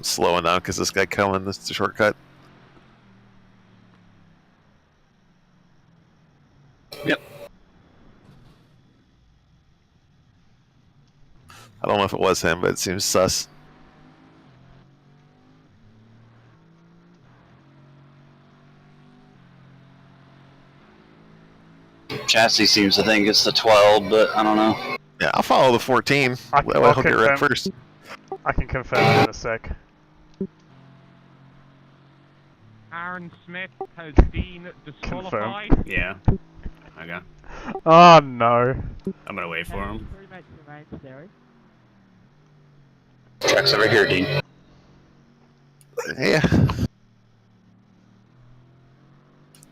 Slowing down because this guy coming. This is a shortcut. Yep. I don't know if it was him, but it seems sus. Chassis seems to think it's the 12, but I don't know. Yeah, I'll follow the 14. That way I'll get red first. I can confirm in a sec. Aaron Smith has been disqualified. Yeah. Okay. Oh no. I'm gonna wait for him. Track's over here, Dean. Yeah.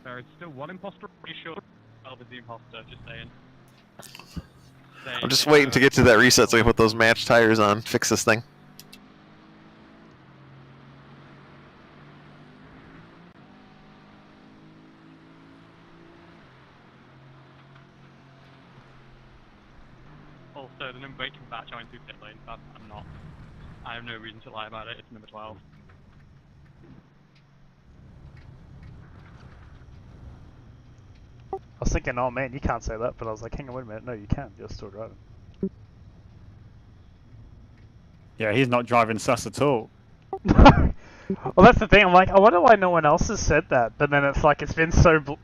There is still one imposter. Pretty sure I'll be the imposter, just saying. I'm just waiting to get to that reset so I can put those match tires on, fix this thing. Also, the number 8 can back join through pit lane, but I'm not. I have no reason to lie about it, it's number 12. I was thinking, oh man, you can't say that, but I was like, hang on, wait a minute, no, you can. You're still driving. Yeah, he's not driving sus at all. Well, that's the thing. I'm like, I wonder why no one else has said that. But then it's like it's been so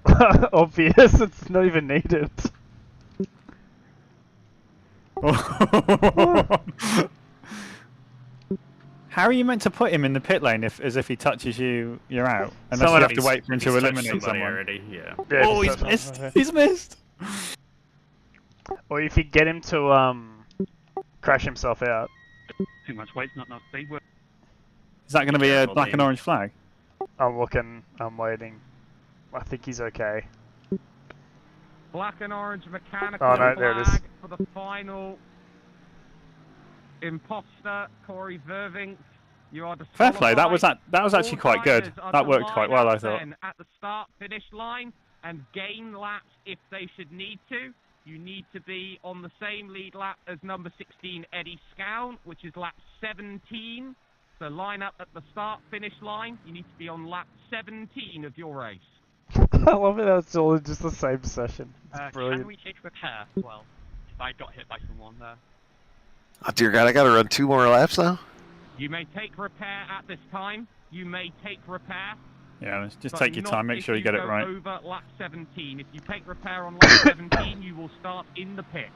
obvious, it's not even needed. How are you meant to put him in the pit lane as if he touches you, you're out? Unless you have to wait for him to eliminate someone. Already, yeah. Oh, he's missed! He's missed! Or if you get him to crash himself out. Too much weight, not enough speed. Is that going to be a black and orange flag? I'm looking. I'm waiting. I think he's okay. Black and orange mechanical flag there it is. For the final imposter, Corey Vervink. You are fair play. That was actually quite good. That worked quite well, I thought. At the start finish line and gain laps if they should need to. You need to be on the same lead lap as number 16 Eddie Scown, which is lap 17. So line up at the start finish line. You need to be on lap 17 of your race. I love it. That's all just the same session. It's brilliant. Can we take repair as well? If I got hit by someone there. Oh dear God, I gotta run 2 more laps now? You may take repair at this time. You may take repair. Yeah, just take your time, make sure you get it right. Over lap 17. If you take repair on lap 17, you will start in the pits.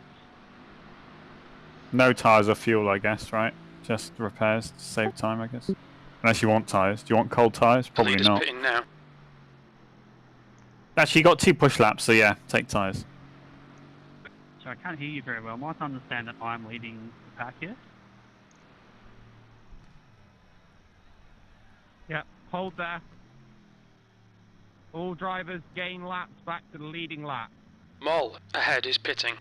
No tyres or fuel, I guess, right? Just repairs to save time, I guess. Unless you want tyres. Do you want cold tyres? Probably not. Pitting now. Actually, you got 2 push laps, so yeah, take tyres. So I can't hear you very well. Am I to understand that I'm leading the pack here? Yeah, hold there. All drivers gain laps back to the leading lap. Moll, ahead is pitting.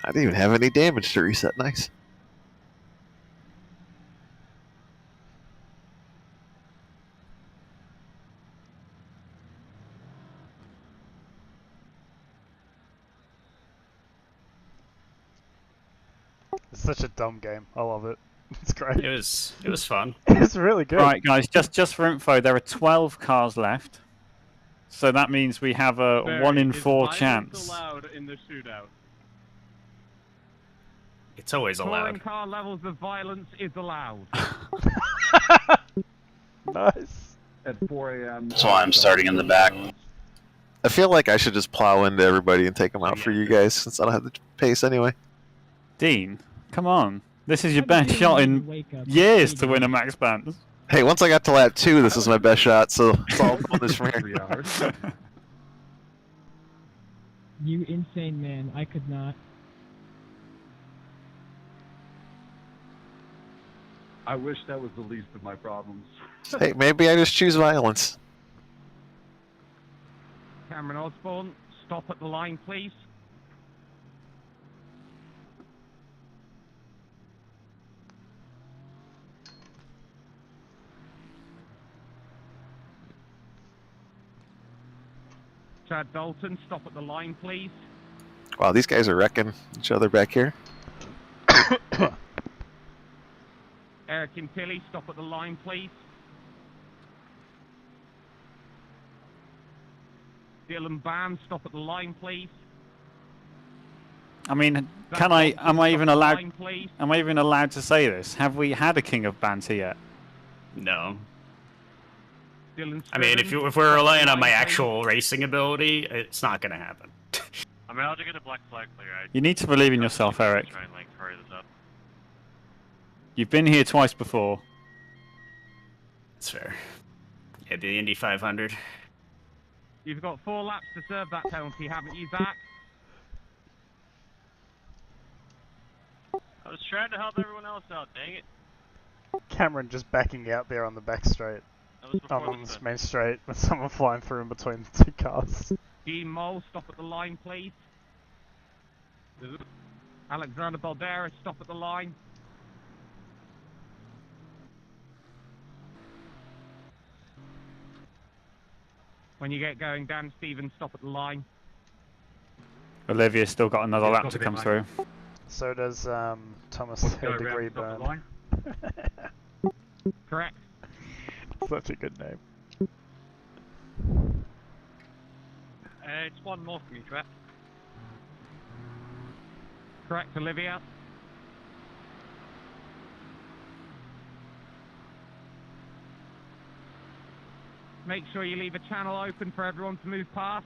I didn't even have any damage to reset. Nice. It's such a dumb game. I love it. It's great. It was fun. It's really good. Right, guys, just for info, there are 12 cars left. So that means we have a 1 in 4 chance. Allowed in the shootout. It's always Touring allowed. car levels of violence is allowed. Nice. At 4 a.m. That's why I'm starting in the back. I feel like I should just plow into everybody and take them out for you guys, since I don't have the pace anyway. Dean, come on. This is your best shot in years to win a Maxx Bantz. Hey, once I got to lap 2, this is my best shot, so it's all bonus from here. You insane man, I could not. I wish that was the least of my problems. Hey, maybe I just choose violence. Cameron Osborne, stop at the line, please. Chad Dalton, stop at the line, please. Wow, these guys are wrecking each other back here. Eric Impilli, stop at the line, please. Dylan Bam, stop at the line, please. I mean, am I even allowed to say this? Have we had a King of Banter yet? No. Dylan I mean, if we're relying on my actual racing ability, it's not going to happen. I mean, I'll just get a black flag clear. You need to believe in yourself, Eric. Try and like hurry this up. You've been here twice before. That's fair. Yeah, the Indy 500. You've got 4 laps to serve that penalty, haven't you, Zach? I was trying to help everyone else out, dang it. Cameron just backing out there on the back straight. On this main straight with someone flying through in between the 2 cars. Dean Mole, stop at the line, please. Alexander Balderas, stop at the line. When you get going, Dan Stevens, stop at the line. Olivia's still got another lap to come through. So does Thomas Degree Burn. Correct. Such a good name. It's one more from you, Trap. Correct, Olivia. Make sure you leave a channel open for everyone to move past.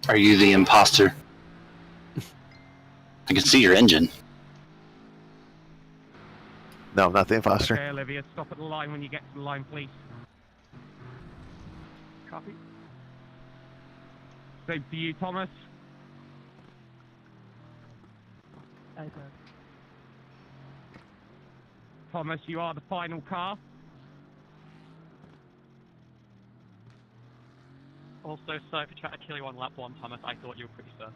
Are you the imposter? I can see your engine. No, not the imposter. Okay, Olivia, stop at the line when you get to the line, please. Copy. Same for you, Thomas. Okay, sir. Thomas, you are the final car. Also, so if you try to kill you on lap 1, Thomas, I thought you were pretty sus.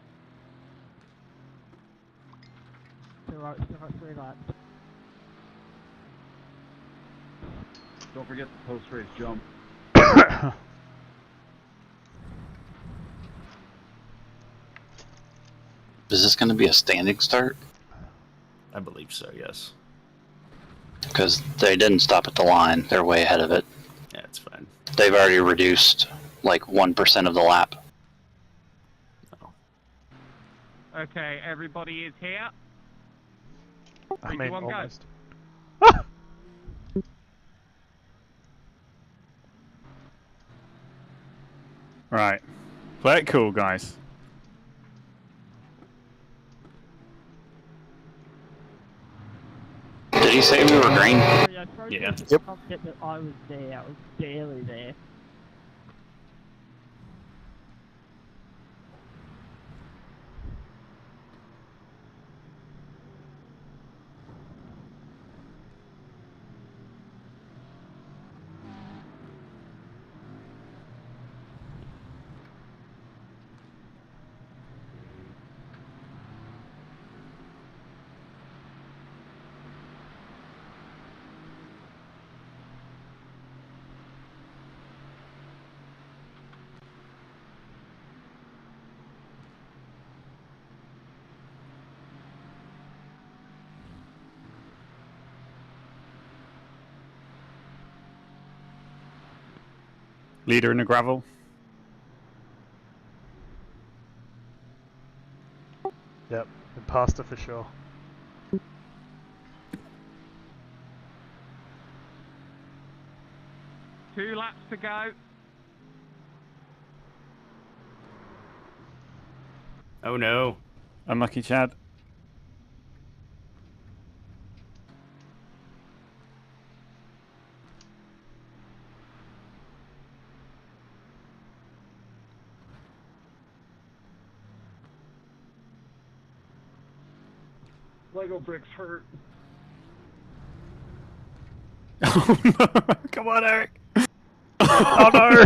Still right, 3 laps. Don't forget the post-race jump. Is this going to be a standing start? I believe so, yes. Because they didn't stop at the line. They're way ahead of it. Yeah, it's fine. They've already reduced like 1% of the lap. Okay, everybody is here. I 3, mean, 2, 1, go. almost. Right. Play it cool, guys. Did he say we were green? Yeah. Yep. That I was there. I was barely there. Leader in the gravel. Yep, imposter for sure. Two laps to go. Oh no. Unlucky Chad. Lego bricks hurt. Oh no! Come on, Eric! Oh no!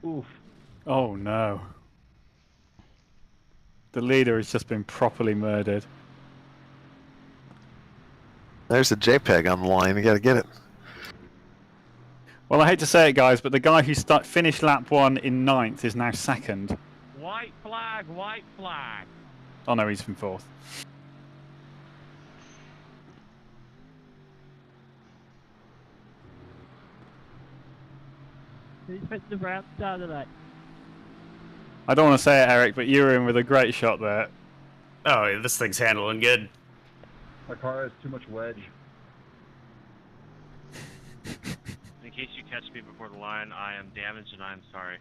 Oof. Oh no. The leader has just been properly murdered. There's a JPEG on the line. You gotta get it. Well, I hate to say it, guys, but the guy who finished lap 1 in 9th is now 2nd. White flag, white flag. Oh no, he's in 4th. Who's put the brown star today? I don't want to say it, Eric, but you were in with a great shot there. Oh, this thing's handling good. My car has too much wedge. In case you catch me before the line, I am damaged and I am sorry.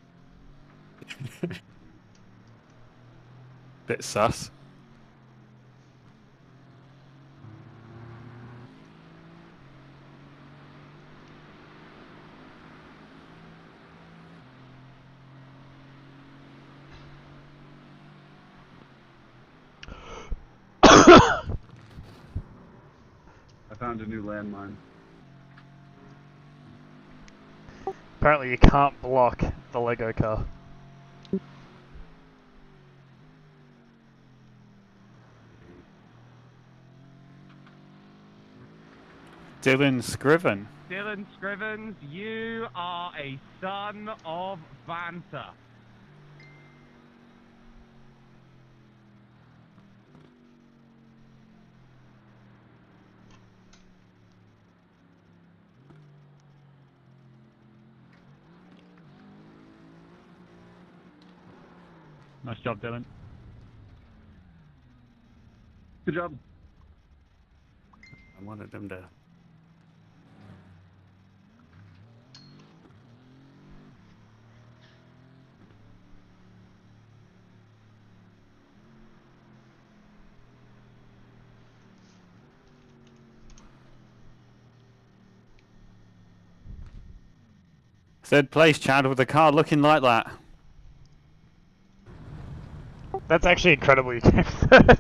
Bit sus. found a new landmine. Apparently you can't block the Lego car. Dylan Scriven. Dylan Scrivens, you are a son of Banter. Nice job, Dylan. Good job. I wanted them to. Third place, Chad, with the car looking like that. That's actually incredible you came third.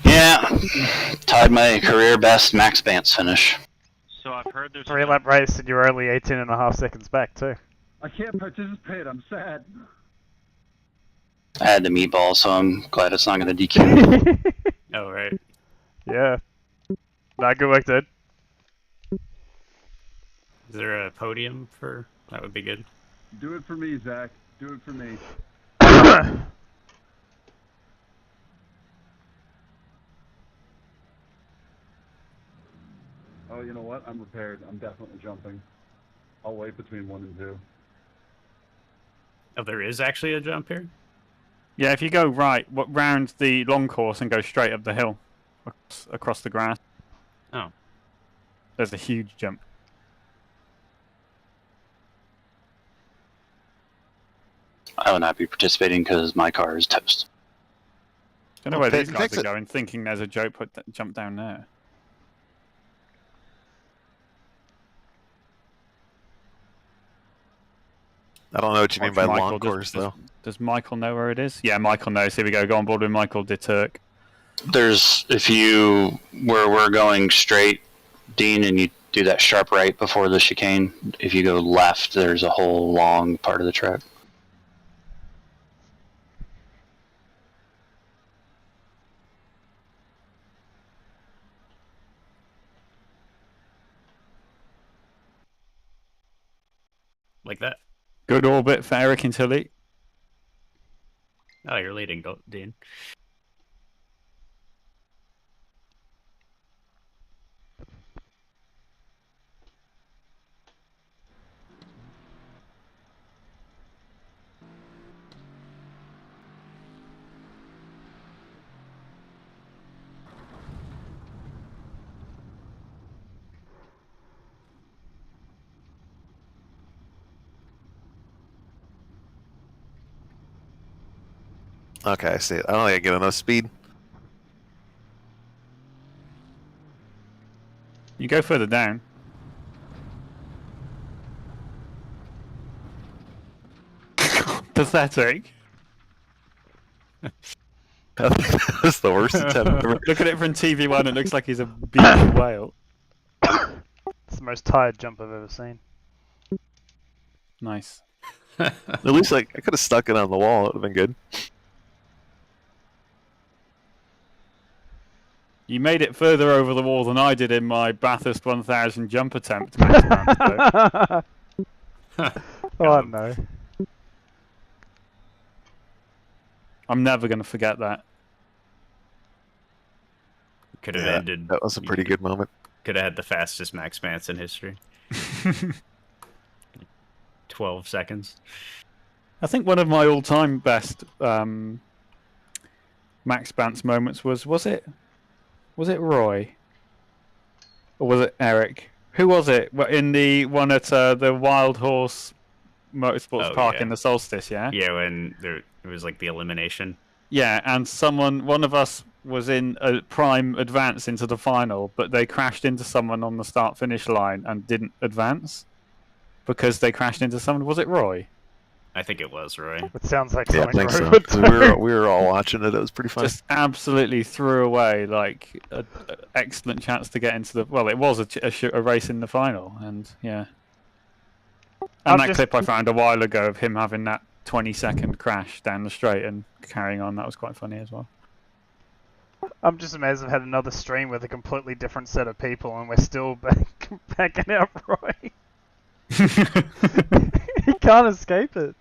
Yeah, tied my career best Max Bantz finish. So I've heard there's 3-lap race and you're only 18.5 seconds back too. I can't participate. I'm sad. I had the meatball, so I'm glad it's not going to DQ. Oh, right. Yeah. Nah, good work, dude. Is there a podium for... That would be good. Do it for me, Zach. Do it for me. Oh, you know what? I'm prepared. I'm definitely jumping. I'll wait between 1 and 2. Oh, there is actually a jump here? Yeah, if you go right, round the long course and go straight up the hill, across the grass. Oh. There's a huge jump. I will not be participating because my car is toast. I don't know where these guys are going, thinking there's a joke, jump down there. I don't know what you mean by long course, though. Does Michael know where it is? Yeah, Michael knows. Here we go. Go on board with Michael DeTurk. There's, where we're going straight, Dean, and you do that sharp right before the chicane, if you go left, there's a whole long part of the track. Like that. Good orbit for Eric and Tilly. Oh, you're leading, Dean. Okay, I see it. I don't think I get enough speed. You go further down. Pathetic. That's the worst attempt ever. Look at it from TV1, it looks like he's a beached whale. It's the most tired jump I've ever seen. Nice. At least I could have stuck it on the wall. It would have been good. You made it further over the wall than I did in my Bathurst 1000 jump attempt. Oh no. I'm never going to forget that. Could have ended. That was a pretty good moment. Could have had the fastest Max Bantz in history. 12 seconds. I think one of my all-time best Max Bantz moments was it Roy? Or was it Eric? Who was it? In the one at the Wild Horse Motorsports Park in the Solstice, yeah? Yeah, when it was like the elimination. Yeah, and one of us was in a prime advance into the final, but they crashed into someone on the start-finish line and didn't advance because they crashed into someone. Was it Roy? I think it was, Roy. It sounds like Yeah, I something think Roy so. would 'Cause do. we were all watching it. It was pretty funny. Just absolutely threw away like an excellent chance to get into the. Well, it was a race in the final, and yeah. And that clip I found a while ago of him having that 20-second crash down the straight and carrying on, that was quite funny as well. I'm just amazed I've had another stream with a completely different set of people and we're still backing out Roy. He can't escape it.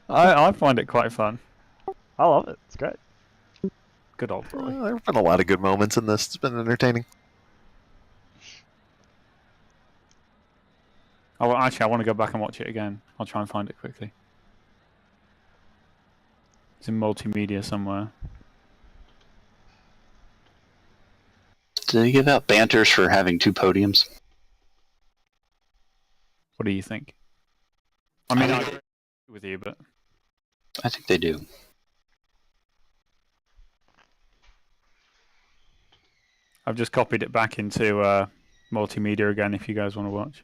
I find it quite fun. I love it. It's great. Good old Roy. There have been a lot of good moments in this. It's been entertaining. Oh, well, actually, I want to go back and watch it again. I'll try and find it quickly. It's in multimedia somewhere. Did they give out banters for having 2 podiums? What do you think? I mean, I agree with you, but I think they do. I've just copied it back into multimedia again if you guys want to watch.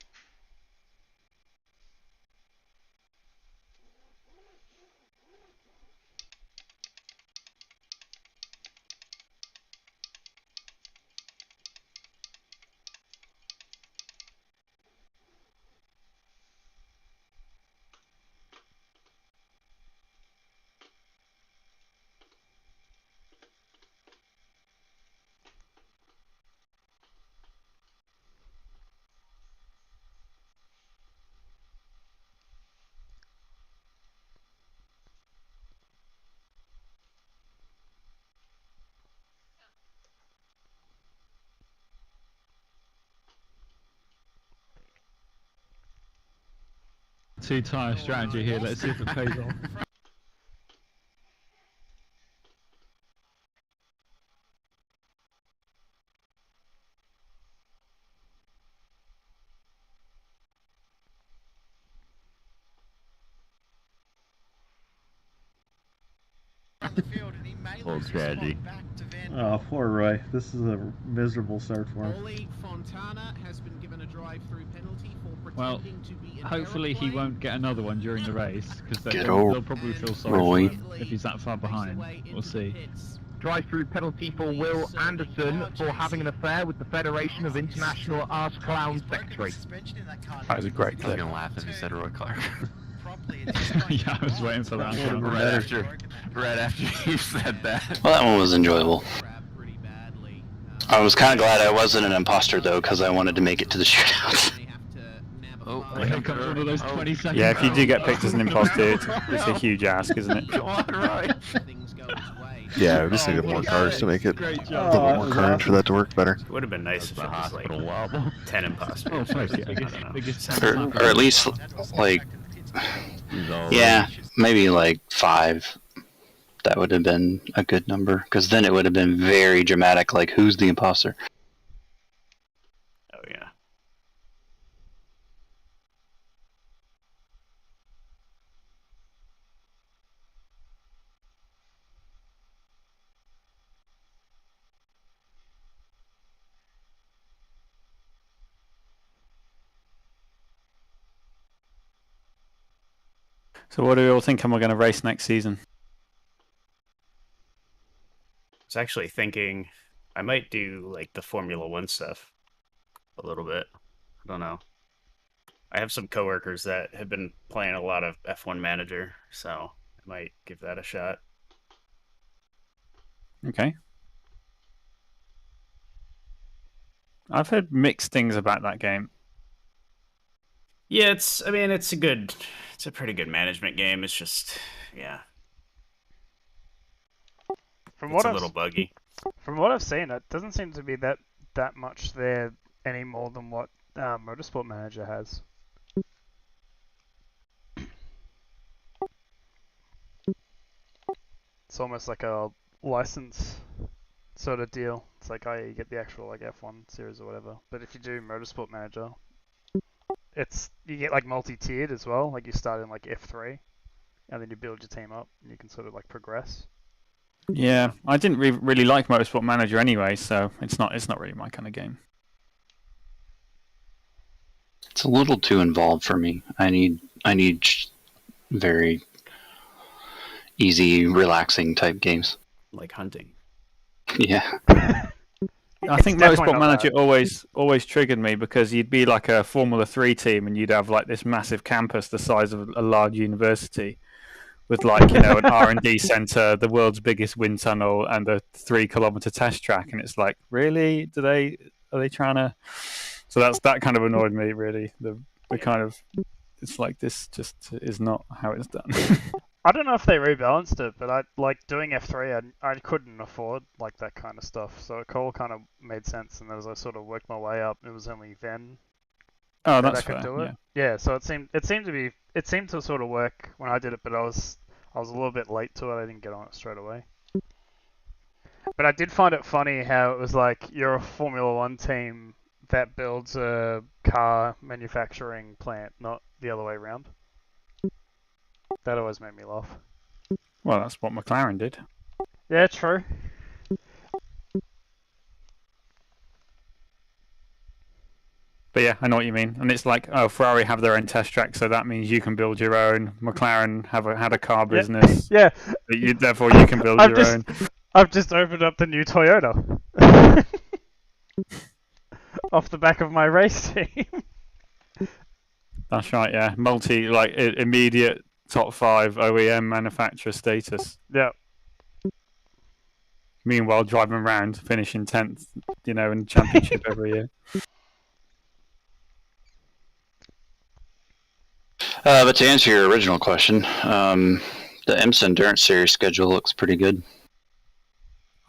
Two-tire strategy here. Let's see if it pays off. Full strategy. Oh, poor Roy. This is a miserable start for him. Well, hopefully he won't get another one during the race, because Good they'll old probably feel sorry Roy. for him if he's that far behind. We'll see. Drive-through penalty for Will Anderson for having an affair with the Federation of International Arse Clown Secretary. That was a great I was clip. gonna laugh if you said Roy Clark. Yeah, I was waiting for that. Right after you said that. Well, that one was enjoyable. I was kind of glad I wasn't an imposter though, because I wanted to make it to the shootout. Oh, Here comes one of those 20 seconds. Yeah, if you do get picked as an imposter, it's a huge ask, isn't it? Come on, Roy. Yeah, we just needed more cars to make it a Great little job. bit more current for that to work better. It would have been nice if it was like wobble. 10 imposters. Oh, I don't know. Or at least, like, yeah, maybe like 5. That would have been a good number, because then it would have been very dramatic, like, who's the imposter? Oh, yeah. So what do you all think we're going to race next season? I was actually thinking I might do like the Formula 1 stuff a little bit. I don't know. I have some coworkers that have been playing a lot of F1 Manager, so I might give that a shot. Okay. I've heard mixed things about that game. Yeah, it's a pretty good management game. It's just, yeah. It's a little buggy. From what I've seen, it doesn't seem to be that much there any more than what Motorsport Manager has. It's almost like a license sort of deal. It's like, oh yeah, you get the actual like F1 series or whatever. But if you do Motorsport Manager, you get like multi-tiered as well. Like you start in like F3, and then you build your team up, and you can sort of like progress. Yeah, I didn't really like Motorsport Manager anyway, so it's not really my kind of game. It's a little too involved for me. I need very easy, relaxing type games. Like hunting. Yeah. I think Motorsport Manager always triggered me because you'd be like a Formula 3 team and you'd have like this massive campus the size of a large university with like, you know, an R&D center, the world's biggest wind tunnel, and a 3-kilometer test track. And it's like, really? Are they trying to? So that kind of annoyed me, really. The kind of, it's like, this just is not how it's done. I don't know if they rebalanced it, but I like doing F3. I couldn't afford like that kind of stuff, so it all kind of made sense. And as I sort of worked my way up, it was only then that that's I could fair, do it. Yeah, so it seemed to sort of work when I did it, but I was a little bit late to it. I didn't get on it straight away. But I did find it funny how it was like you're a Formula 1 team that builds a car manufacturing plant, not the other way around. That always made me laugh. Well, that's what McLaren did. Yeah, true. But yeah, I know what you mean. And it's like, oh, Ferrari have their own test track, so that means you can build your own. McLaren had a car business. Yeah. Therefore, you can build your own. I've just opened up the new Toyota. Off the back of my race team. That's right, yeah. Immediate top 5 OEM manufacturer status. Yeah. Meanwhile, driving around, finishing 10th, you know, in the championship every year. But to answer your original question, the IMSA Endurance Series schedule looks pretty good.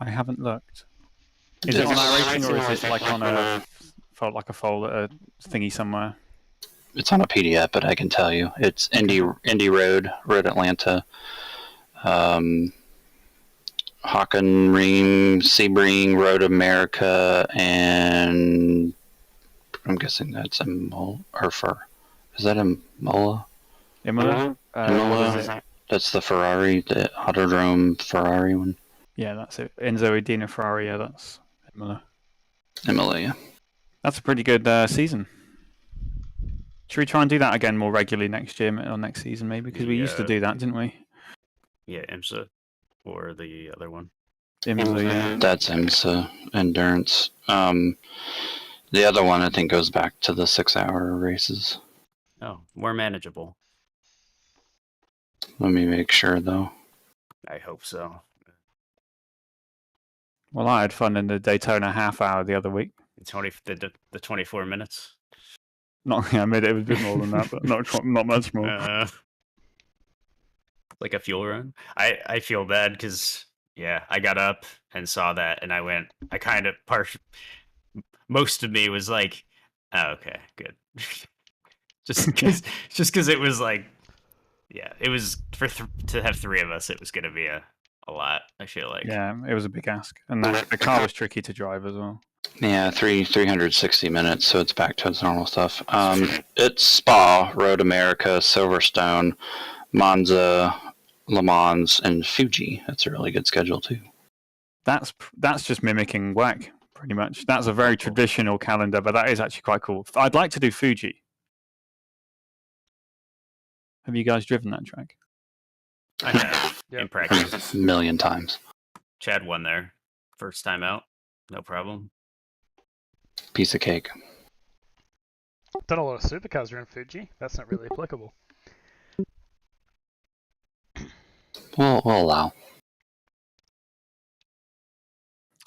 I haven't looked. Is it on iRacing or is it like on a folder thingy somewhere? It's on a PDF, but I can tell you. It's Indy Road Atlanta, Hockenheim, Sebring, Road America, and I'm guessing that's Imola. Is that Imola? Imola? Imola. That's the Ferrari, the Autodrome Ferrari one. Yeah, that's it. Enzo Edina Ferrari, yeah, that's Imola. Imola, yeah. That's a pretty good season. Should we try and do that again more regularly next year or next season, maybe? Because we used to do that, didn't we? Yeah, IMSA or the other one. IMSA, yeah. That's IMSA Endurance. The other one, I think, goes back to the 6-hour races. Oh, more manageable. Let me make sure, though. I hope so. Well, I had fun in the Daytona half hour the other week. The 24 minutes. I made it a bit more than that, but not much more. Like a fuel run. I feel bad because I got up and saw that, and I kind of most of me was like, oh, okay, good. just because it was like, it was to have 3 of us, it was going to be a lot, I feel like. Yeah, it was a big ask, and the car was tricky to drive as well. Yeah, 360 minutes, so it's back to its normal stuff. It's Spa, Road America, Silverstone, Monza, Le Mans, and Fuji. That's a really good schedule too. That's just mimicking WEC, pretty much. That's a very traditional calendar, but that is actually quite cool. I'd like to do Fuji. Have you guys driven that track? I have, in practice. A million times. Chad won there. First time out. No problem. Piece of cake. Done a lot of supercars around Fuji. That's not really applicable. We'll allow.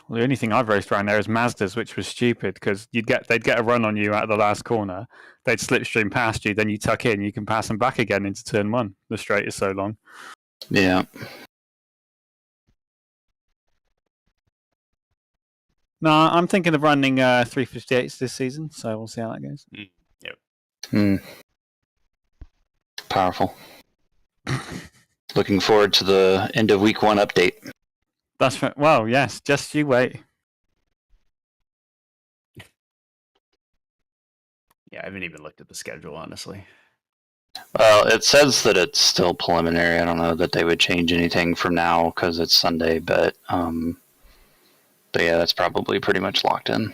Well, the only thing I've raced around there is Mazdas, which was stupid because they'd get a run on you out of the last corner. They'd slipstream past you, then you tuck in, you can pass them back again into turn 1. The straight is so long. Yeah. No, I'm thinking of running 358s this season, so we'll see how that goes. Yep. Powerful. Looking forward to the end of week 1 update. That's right. Well, yes, just you wait. Yeah, I haven't even looked at the schedule, honestly. Well, it says that it's still preliminary. I don't know that they would change anything from now because it's Sunday, but yeah, that's probably pretty much locked in.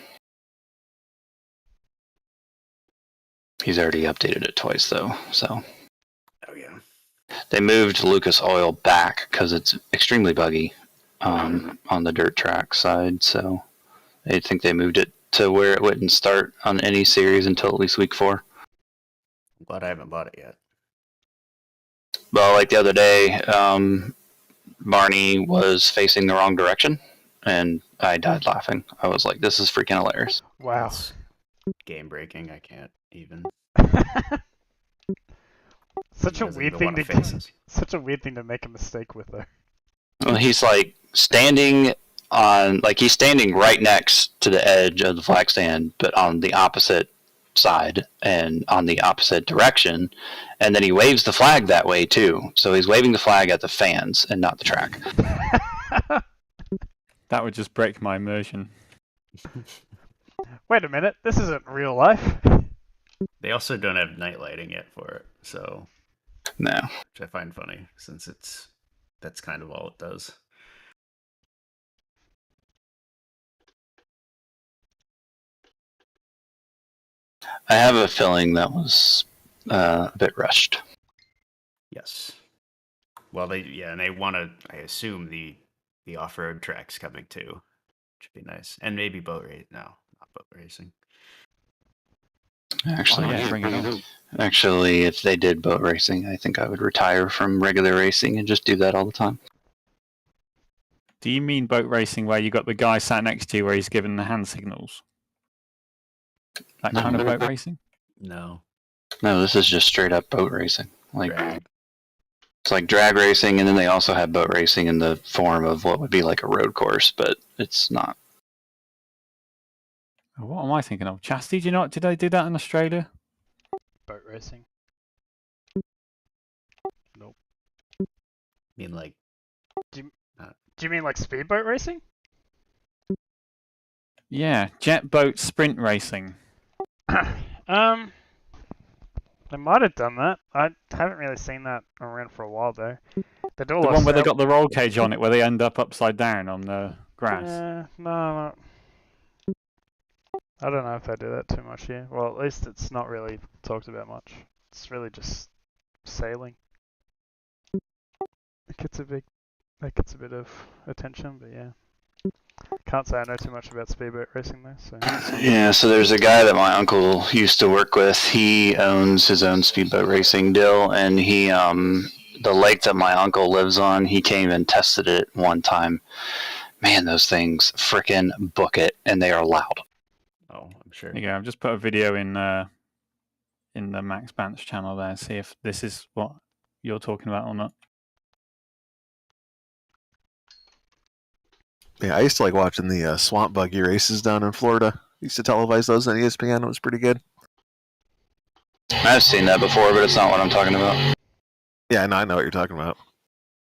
He's already updated it twice, though, so. Oh, yeah. They moved Lucas Oil back because it's extremely buggy on the dirt track side. So I think they moved it to where it wouldn't start on any series until at least week 4. I'm glad I haven't bought it yet. Well, like the other day, Barney was facing the wrong direction, and I died laughing. I was like, this is freaking hilarious. Wow. That's game breaking. I can't even. Such a weird thing such a weird thing to make a mistake with, though. Well, he's like standing he's standing right next to the edge of the flag stand, but on the opposite side and on the opposite direction, and then he waves the flag that way too. So he's waving the flag at the fans and not the track. That would just break my immersion. Wait a minute, this isn't real life. They also don't have night lighting yet for it, so no, which I find funny since that's kind of all it does. I have a feeling that was a bit rushed. Yes. Well, they want to. I assume the off-road track's coming too, which would be nice, and maybe boat race. No, not boat racing. Actually, if they did boat racing, I think I would retire from regular racing and just do that all the time. Do you mean boat racing where you got the guy sat next to you where he's giving the hand signals? That kind of boat racing? No. No, this is just straight up boat racing. It's like drag racing, and then they also have boat racing in the form of what would be like a road course, but it's not. What am I thinking of? Chastity, did they do that in Australia? Boat racing? Nope. I mean, like... Do you mean like speedboat racing? Yeah, jet boat sprint racing. They might have done that. I haven't really seen that around for a while though. They do The one where they got the roll cage on it, where they end up upside down on the grass. No. I don't know if they do that too much here. Well, at least it's not really talked about much. It's really just sailing. That gets a bit of attention, but yeah. Can't say I know too much about speedboat racing though. So. Yeah, so there's a guy that my uncle used to work with. He owns his own speedboat racing deal, and he the lake that my uncle lives on, he came and tested it one time. Man, those things frickin' book it, and they are loud. Oh, I'm sure. There you go. I've just put a video in the Max Bantz channel there. See if this is what you're talking about or not. Yeah, I used to like watching the swamp buggy races down in Florida. Used to televise those on ESPN. It was pretty good. I've seen that before, but it's not what I'm talking about. Yeah, I know what you're talking about.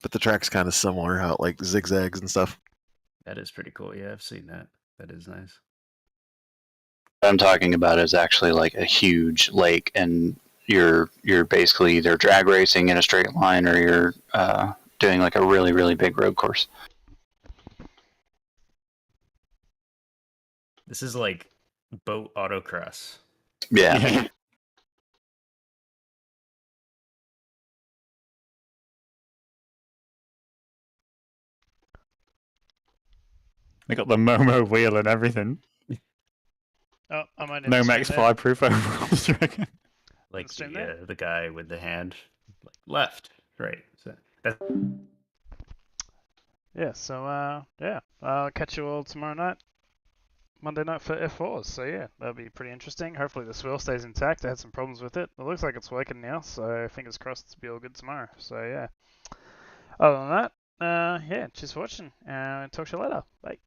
But the track's kind of similar, how it like zigzags and stuff. That is pretty cool. Yeah, I've seen that. That is nice. What I'm talking about is actually like a huge lake, and you're basically either drag racing in a straight line, or you're doing like a really, really big road course. This is like boat autocross. Yeah. They got the Momo wheel and everything. Oh, I might no Max fireproof overalls, you reckon? Like the guy with the hand, like left, right. So yeah, I'll catch you all tomorrow night. Monday night for F4s, so yeah, that'll be pretty interesting. Hopefully the swirl stays intact. I had some problems with it. It looks like it's working now, so fingers crossed it'll be all good tomorrow. So yeah. Other than that, yeah, cheers for watching, and talk to you later. Bye.